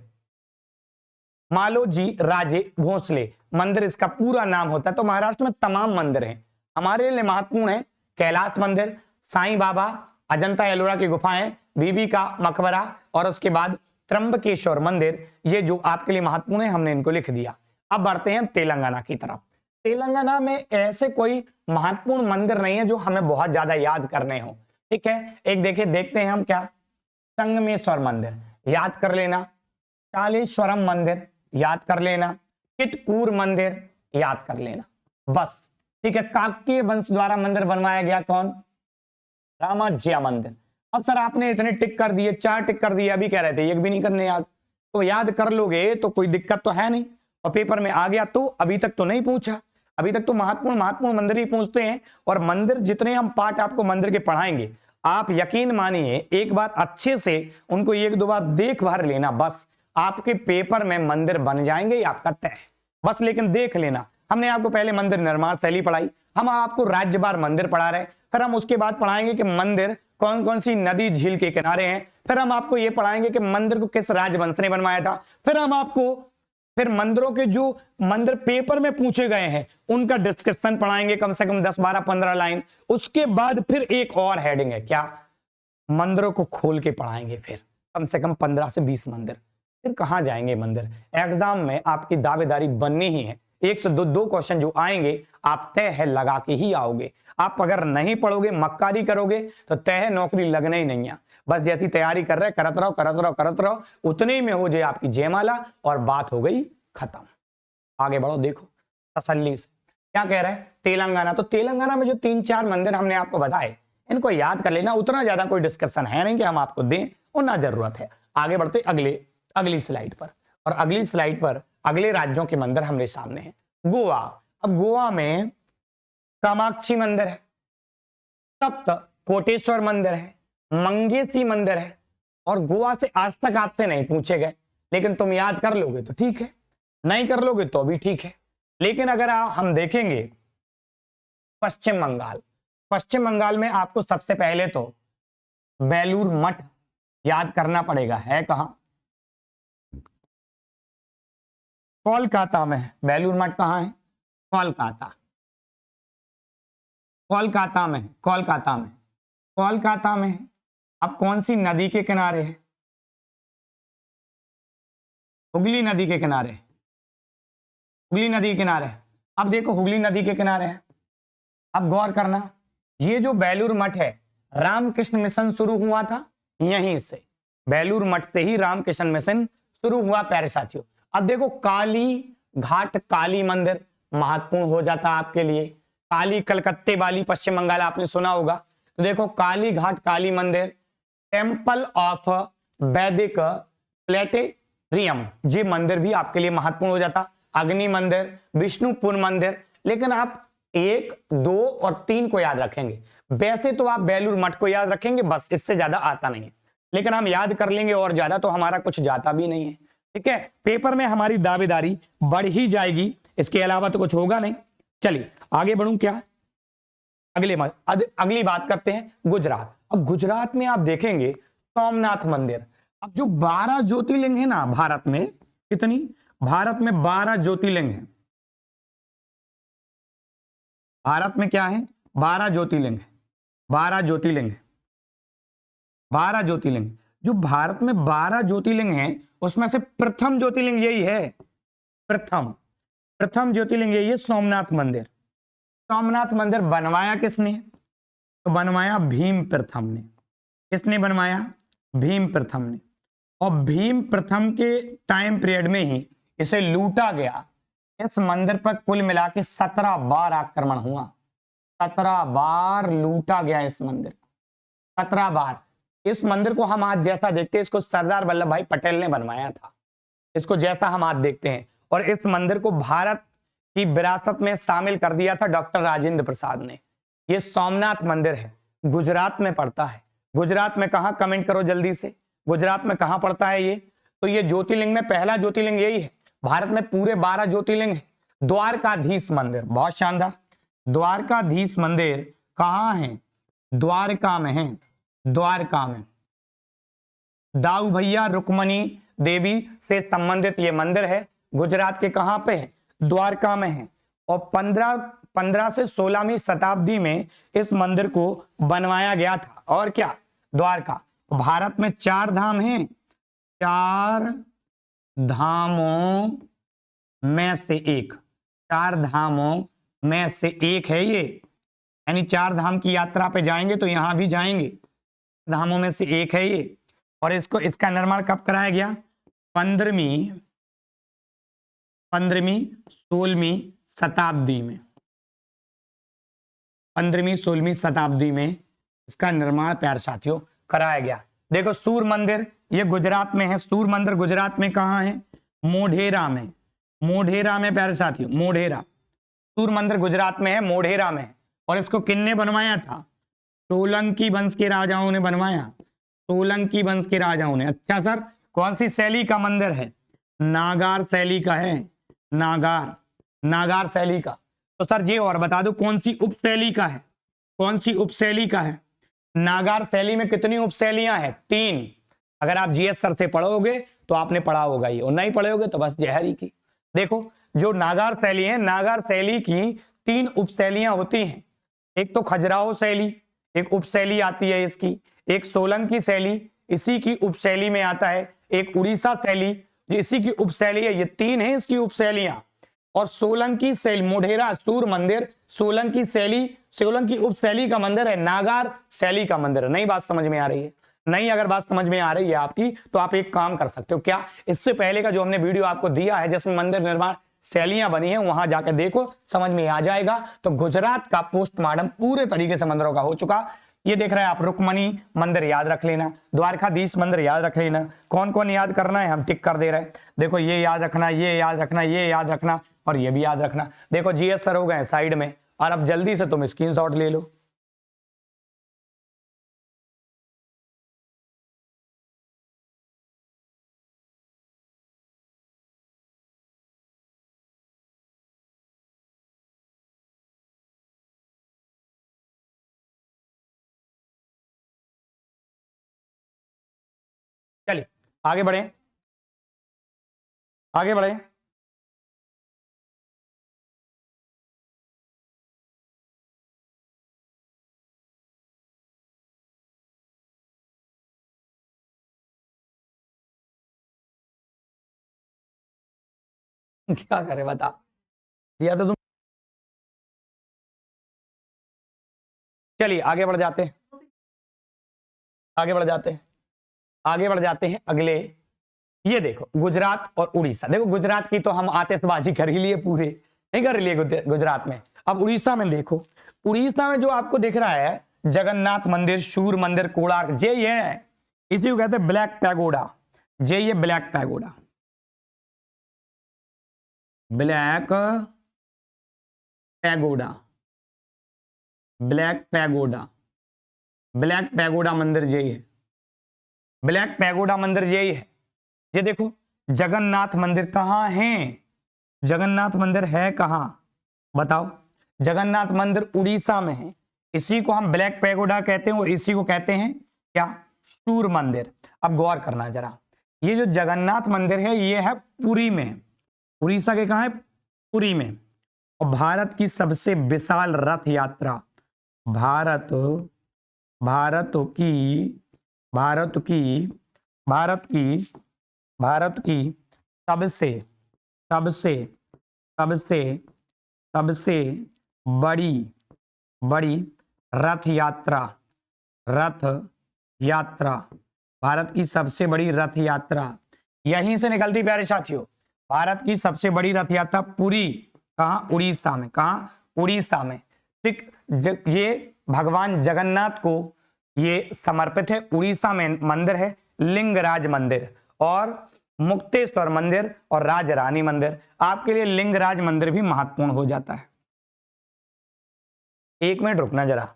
मालोजी राजे भोसले मंदिर इसका पूरा नाम होता है। तो महाराष्ट्र में तमाम मंदिर हैं। हमारे लिए महत्वपूर्ण है कैलाश मंदिर, साईं बाबा, अजंता एलोरा की गुफाएं, बीबी का मकबरा और उसके बाद त्र्यंबकेश्वर मंदिर। ये जो आपके लिए महत्वपूर्ण है हमने इनको लिख दिया। अब बढ़ते हैं तेलंगाना की तरफ। तेलंगाना में ऐसे कोई महत्वपूर्ण मंदिर नहीं है जो हमें बहुत ज्यादा याद करने हो। ठीक है, एक देखते हैं हम क्या। संगमेश्वर मंदिर याद कर लेना, कालेश्वरम मंदिर याद कर लेना, किटकूर मंदिर याद कर लेना, बस। ठीक है, काकतीय वंश द्वारा मंदिर बनवाया गया कौन? रामाज्या मंदिर। अब सर आपने इतने टिक कर दिए, 4 टिक कर दिए, अभी कह रहे थे एक भी नहीं करने याद। तो याद कर लोगे तो कोई दिक्कत तो है नहीं, और पेपर में आ गया तो अभी तक तो नहीं पूछा। अभी तक तो महत्वपूर्ण मंदिर ही पूछते हैं। और मंदिर जितने हम पार्ट आपको मंदिर के पढ़ाएंगे, आप यकीन मानिए एक बार अच्छे से उनको 1-2 बार देख भर लेना, बस आपके पेपर में मंदिर बन जाएंगे, ये आपका तय है। बस लेकिन देख लेना। हमने आपको पहले मंदिर निर्माण शैली पढ़ाई, हम आपको राज्यवार मंदिर पढ़ा रहे, फिर हम उसके बाद पढ़ाएंगे कि मंदिर कौन कौन सी नदी झील के किनारे हैं, फिर हम आपको ये पढ़ाएंगे कि मंदिर को किस राजवंश ने बनवाया था, फिर हम आपको फिर मंदिरों के जो मंदिर पेपर में पूछे गए हैं उनका डिस्कशन पढ़ाएंगे, कम से कम 10, 12, 15 लाइन। उसके बाद फिर एक और हेडिंग है क्या, मंदिरों को खोल के पढ़ाएंगे, फिर कम से कम 15 से 20 मंदिर। फिर कहां जाएंगे मंदिर? एग्जाम में आपकी दावेदारी बननी ही है। 1 से 2 क्वेश्चन जो आएंगे आप तय है लगा के ही आओगे। आप अगर नहीं पढ़ोगे, मक्कारी करोगे तो तय है नौकरी लगना ही नहीं है। बस जैसी तैयारी कर रहे करत रहो, उतने ही में हो जाए आपकी जयमाला और बात हो गई खत्म। आगे बढ़ो, देखो तसल्ली से क्या कह रहा है तेलंगाना। तो तेलंगाना में जो 3-4 मंदिर हमने आपको बताए, इनको याद कर लेना। उतना ज्यादा कोई डिस्क्रिप्शन है नहीं कि हम आपको दें, और ना जरूरत है। आगे बढ़ते अगली स्लाइड पर, और अगली स्लाइड पर अगले राज्यों के मंदिर हमारे सामने हैं। गोवा। अब गोवा में कामाक्षी मंदिर है, सप्त कोटेश्वर मंदिर है, मंगेशी मंदिर है। और गोवा से आज तक आपसे नहीं पूछे गए, लेकिन तुम याद कर लोगे तो ठीक है, नहीं कर लोगे तो भी ठीक है। लेकिन अगर हम देखेंगे पश्चिम बंगाल में आपको सबसे पहले तो बेलूर मठ याद करना पड़ेगा। है कहां? कोलकाता में है। बेलूर मठ कहां है? कोलकाता में। अब कौन सी नदी के किनारे है? हुगली नदी के किनारे। अब देखो हुगली नदी के किनारे है। अब गौर करना, ये जो बेलूर मठ है, रामकृष्ण मिशन शुरू हुआ था यहीं से। बेलूर मठ से ही रामकृष्ण मिशन शुरू हुआ प्यारे साथियों। अब देखो काली घाट काली मंदिर महत्वपूर्ण हो जाता है आपके लिए। काली कलकत्ते वाली पश्चिम बंगाल आपने सुना होगा। तो देखो काली घाट काली मंदिर, टेम्पल ऑफ वैदिक प्लेटेरियम, ये मंदिर भी आपके लिए महत्वपूर्ण हो जाता। अग्नि मंदिर, विष्णुपुर मंदिर, लेकिन आप 1, 2 और 3 को याद रखेंगे। वैसे तो आप बेलूर मठ को याद रखेंगे, बस इससे ज्यादा आता नहीं है, लेकिन हम याद कर लेंगे और ज्यादा तो हमारा कुछ जाता भी नहीं है। ठीक है, पेपर में हमारी दावेदारी बढ़ ही जाएगी, इसके अलावा तो कुछ होगा नहीं। चलिए आगे बढ़ूं क्या, अगली बात करते हैं गुजरात। अब गुजरात में आप देखेंगे सोमनाथ मंदिर। अब जो 12 ज्योतिर्लिंग है ना भारत में, कितनी, भारत में 12 ज्योतिर्लिंग है। भारत में क्या है, 12 ज्योतिर्लिंग है, 12 ज्योतिर्लिंग है, 12 ज्योतिर्लिंग। जो भारत में 12 ज्योतिर्लिंग है उसमें से प्रथम ज्योतिर्लिंग यही है, प्रथम ज्योतिर्लिंग यही है सोमनाथ मंदिर। सोमनाथ मंदिर बनवाया किसने, तो बनवाया भीम प्रथम ने। किसने बनवाया, भीम प्रथम ने। और भीम प्रथम के टाइम पीरियड में ही इसे लूटा गया। इस मंदिर पर कुल मिला के 17 बार आक्रमण हुआ, 17 बार लूटा गया इस मंदिर को, 17 बार। इस मंदिर को हम आज जैसा देखते हैं, इसको सरदार वल्लभ भाई पटेल ने बनवाया था, इसको जैसा हम आज देखते हैं। और इस मंदिर को भारत की विरासत में शामिल कर दिया था डॉक्टर राजेंद्र प्रसाद ने। यह सोमनाथ मंदिर है, गुजरात में पड़ता है। गुजरात में कहां, कमेंट करो जल्दी से, गुजरात में कहां पड़ता है ये। तो ये ज्योतिर्लिंग में पहला ज्योतिर्लिंग यही है। भारत में पूरे 12 ज्योतिर्लिंग है। द्वारकाधीश मंदिर, बहुत शानदार। द्वारकाधीश मंदिर कहां है, द्वारका में है, द्वारका में। दाऊ भैया रुक्मणी देवी से संबंधित ये मंदिर है। गुजरात के कहां पे है, द्वारका में है। और 15 से 16वीं शताब्दी में इस मंदिर को बनवाया गया था। और क्या, द्वारका। भारत में 4 धाम हैं, 4 धामों में से एक, 4 धामों में से एक है ये। यानी 4 धाम की यात्रा पे जाएंगे तो यहां भी जाएंगे, धामों में से एक है ये। और इसका निर्माण कब कराया गया, 15वीं 16वीं शताब्दी में, 15वीं 16वीं शताब्दी में इसका निर्माण प्यारे साथियों कराया गया। देखो सूर्य मंदिर, ये गुजरात में है। सूर्य मंदिर गुजरात में कहां है, मोढेरा में, मोढेरा में प्यारे साथियों, मोढेरा। सूर्य मंदिर गुजरात में है, मोढेरा में। और इसको किसने बनवाया था, सोलंकी वंश के राजाओं ने बनवाया, सोलंकी वंश के राजाओं ने। अच्छा सर, कौन सी शैली का मंदिर है, नागार शैली का है, नागार शैली का। तो सर ये और बता दो कौन सी उपशैली का है, कौन सी उपशैली का है। नागार शैली में कितनी उपशैलियां हैं, 3। अगर आप जीएस सर से पढ़ोगे तो आपने पढ़ा होगा ये, और नहीं पढ़े होगे तो बस जहरी की। देखो जो नागार शैली है, नागार शैली की 3 उपशैलियां होती हैं। एक तो खजुराहो शैली, एक उपशैली आती है इसकी। एक सोलंकी शैली, इसी की उपशैली में आता है। एक उड़ीसा शैली, जो इसी की उपशैली है। ये 3 है इसकी उपशैलियां। और सोलंकी शैली, मोढेरा सूर्य मंदिर सोलंकी शैली, सोलंकी उपशैली का मंदिर है, नागार शैली का मंदिर है। नई बात समझ में आ रही है, नहीं अगर बात समझ में आ रही है आपकी तो आप एक काम कर सकते हो, क्या, इससे पहले का जो हमने वीडियो आपको दिया है जिसमें मंदिर निर्माण शैलियां बनी है, वहां जाकर देखो, समझ में आ जाएगा। तो गुजरात का पोस्टमार्टम पूरे तरीके से मंदिरों का हो चुका। ये देख रहे हैं आप, रुक्मणी मंदिर याद रख लेना, द्वारकाधीश मंदिर याद रख लेना। कौन कौन याद करना है हम टिक कर दे रहे हैं। देखो ये याद रखना, ये याद रखना, ये याद रखना, और ये भी याद रखना। देखो जीएस सर हो गए साइड में, और अब जल्दी से तुम स्क्रीनशॉट ले लो। चलिए आगे बढ़े, आगे बढ़े। क्या करे बता, दिया तो तुम। चलिए आगे बढ़ जाते हैं, आगे बढ़ जाते हैं, आगे बढ़ जाते हैं अगले। ये देखो गुजरात और उड़ीसा। देखो गुजरात की तो हम आतिशबाजी कर ही लिए, पूरे नहीं कर लिए गुजरात में। अब उड़ीसा में देखो, उड़ीसा में जो आपको दिख रहा है जगन्नाथ मंदिर, सूर्य मंदिर, कोणार्क, जे ये है, इसी को कहते हैं ब्लैक पैगोडा। जे ये black pagoda, black pagoda, black pagoda, black pagoda मंदिर यही है, ब्लैक पैगोडा मंदिर यही है। ये देखो जगन्नाथ मंदिर कहां है, जगन्नाथ मंदिर है कहां बताओ? जगन्नाथ मंदिर उड़ीसा में है, इसी को हम ब्लैक पैगोडा कहते हैं और इसी को कहते हैं क्या? सूर्य मंदिर। अब गौर करना जरा, ये जो जगन्नाथ मंदिर है ये है पुरी में, उड़ीसा के कहां है? पुरी में। और भारत की सबसे विशाल रथ यात्रा, भारत की सबसे बड़ी रथ यात्रा, भारत की सबसे बड़ी रथ यात्रा यहीं से निकलती प्यारे साथियों। भारत की सबसे बड़ी रथ यात्रा पुरी, कहां? उड़ीसा में। कहां? उड़ीसा में। ये भगवान जगन्नाथ को ये समर्पित है। उड़ीसा में मंदिर है लिंगराज मंदिर और मुक्तेश्वर मंदिर और राजरानी मंदिर। आपके लिए लिंगराज मंदिर भी महत्वपूर्ण हो जाता है। एक मिनट रुकना जरा,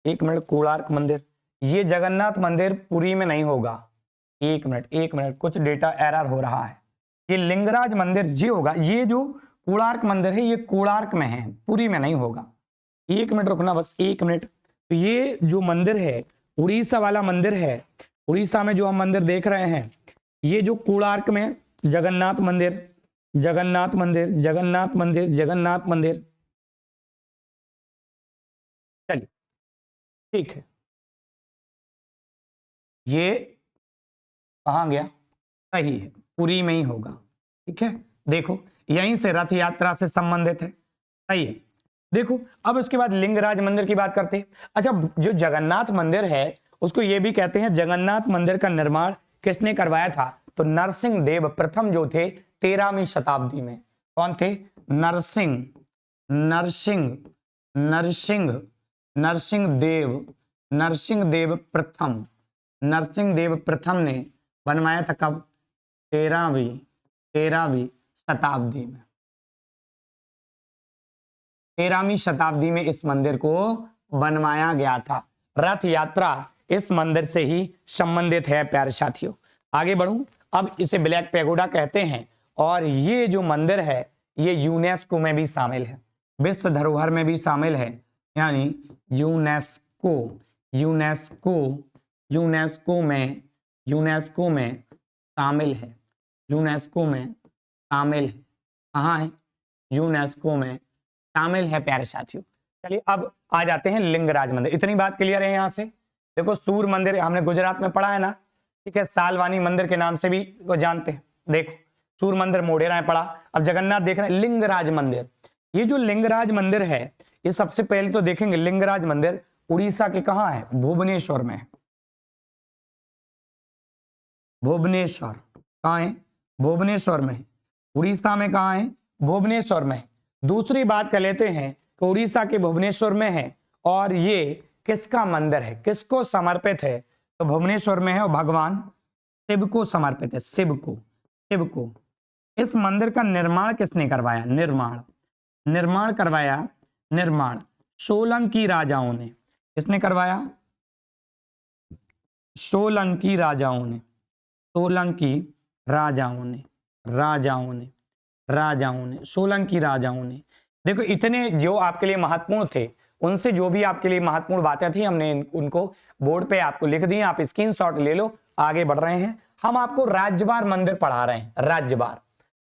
एक मिनट। कोणार्क मंदिर, ये जगन्नाथ मंदिर पुरी में नहीं होगा। एक मिनट, कुछ डेटा एरर हो रहा है। ये लिंगराज मंदिर जी होगा। ये जो कोणार्क मंदिर है ये कोणार्क में है, पुरी में नहीं होगा। एक मिनट रुकना, बस एक मिनट। तो ये जो मंदिर है उड़ीसा वाला मंदिर है, उड़ीसा में जो हम मंदिर देख रहे हैं ये जो कोणार्क में जगन्नाथ मंदिर, जगन्नाथ मंदिर, जगन्नाथ मंदिर, जगन्नाथ मंदिर, चलिए ठीक है। ये कहां गया? सही है, पुरी में ही होगा। ठीक है, देखो यहीं से रथ यात्रा से संबंधित है। सही है। देखो अब उसके बाद लिंगराज मंदिर की बात करते हैं। अच्छा, जो जगन्नाथ मंदिर है उसको ये भी कहते हैं, जगन्नाथ मंदिर का निर्माण किसने करवाया था? तो नरसिंह देव प्रथम जो थे 13वीं शताब्दी में। कौन थे? नरसिंह देव प्रथम ने बनवाया था। कब? 13वीं शताब्दी में। 13वीं शताब्दी में इस मंदिर को बनवाया गया था। रथ यात्रा इस मंदिर से ही संबंधित है प्यारे साथियों। आगे बढ़ूं, अब इसे ब्लैक पैगोडा कहते हैं और ये जो मंदिर है ये यूनेस्को में भी शामिल है, विश्व धरोहर में भी शामिल है, यानी यूनेस्को में शामिल है। कहाँ है? यूनेस्को में शामिल है प्यारे साथियों। चलिए अब आ जाते हैं लिंगराज मंदिर। इतनी बात क्लियर है यहां से। देखो सूर्य मंदिर हमने गुजरात में पढ़ा है ना, ठीक है, सालवानी मंदिर के नाम से भी को जानते हैं। देखो सूर्य मंदिर मोढेरा में पढ़ा। अब जगन्नाथ देख रहे हैं, लिंगराज मंदिर। ये जो लिंगराज मंदिर है ये सबसे पहले तो देखेंगे लिंगराज मंदिर उड़ीसा के कहां है? भुवनेश्वर में। भुवनेश्वर कहां है? भुवनेश्वर में। उड़ीसा में कहां है? भुवनेश्वर में। दूसरी बात कर लेते हैं कि उड़ीसा के भुवनेश्वर में है और ये किसका मंदिर है, किसको समर्पित है? तो भुवनेश्वर में है और भगवान शिव को समर्पित है। शिव को। इस मंदिर का निर्माण किसने करवाया? निर्माण सोलंकी राजाओं ने। किसने करवाया? सोलंकी राजाओं ने। देखो इतने जो आपके लिए महत्वपूर्ण थे, उनसे जो भी आपके लिए महत्वपूर्ण बातें थी हमने उनको बोर्ड पे आपको लिख दी। आप स्क्रीनशॉट ले लो। आगे बढ़ रहे हैं, हम आपको राज्यवार मंदिर पढ़ा रहे हैं।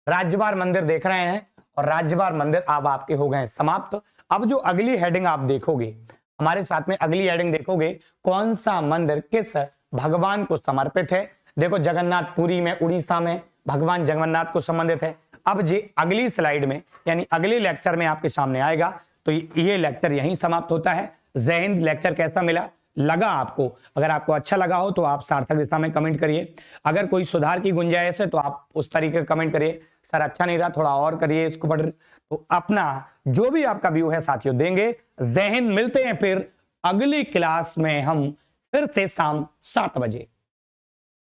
राज्यवार मंदिर देख रहे हैं और राज्यवार मंदिर अब आपके हो गए समाप्त। अब जो अगली हेडिंग आप देखोगे, हमारे साथ में अगली हेडिंग देखोगे, कौन सा मंदिर किस भगवान को समर्पित है। देखो जगन्नाथ पुरी में, उड़ीसा में भगवान जगन्नाथ को संबंधित है। अब ये अगली स्लाइड में यानी अगले लेक्चर में आपके सामने आएगा। तो ये लेक्चर यहीं समाप्त होता है। जय हिंद। लेक्चर कैसा मिला लगा आपको। अगर आपको अच्छा लगा हो तो आप सार्थक दिशा में कमेंट करिए। अगर कोई सुधार की गुंजाइश है तो आप उस तरीके का कमेंट करिए, सर अच्छा नहीं रहा थोड़ा और करिए इसको पढ़। तो अपना जो भी आपका व्यू है साथियों देंगे। जय हिंद, मिलते हैं फिर अगली क्लास में हम फिर से शाम 7 बजे।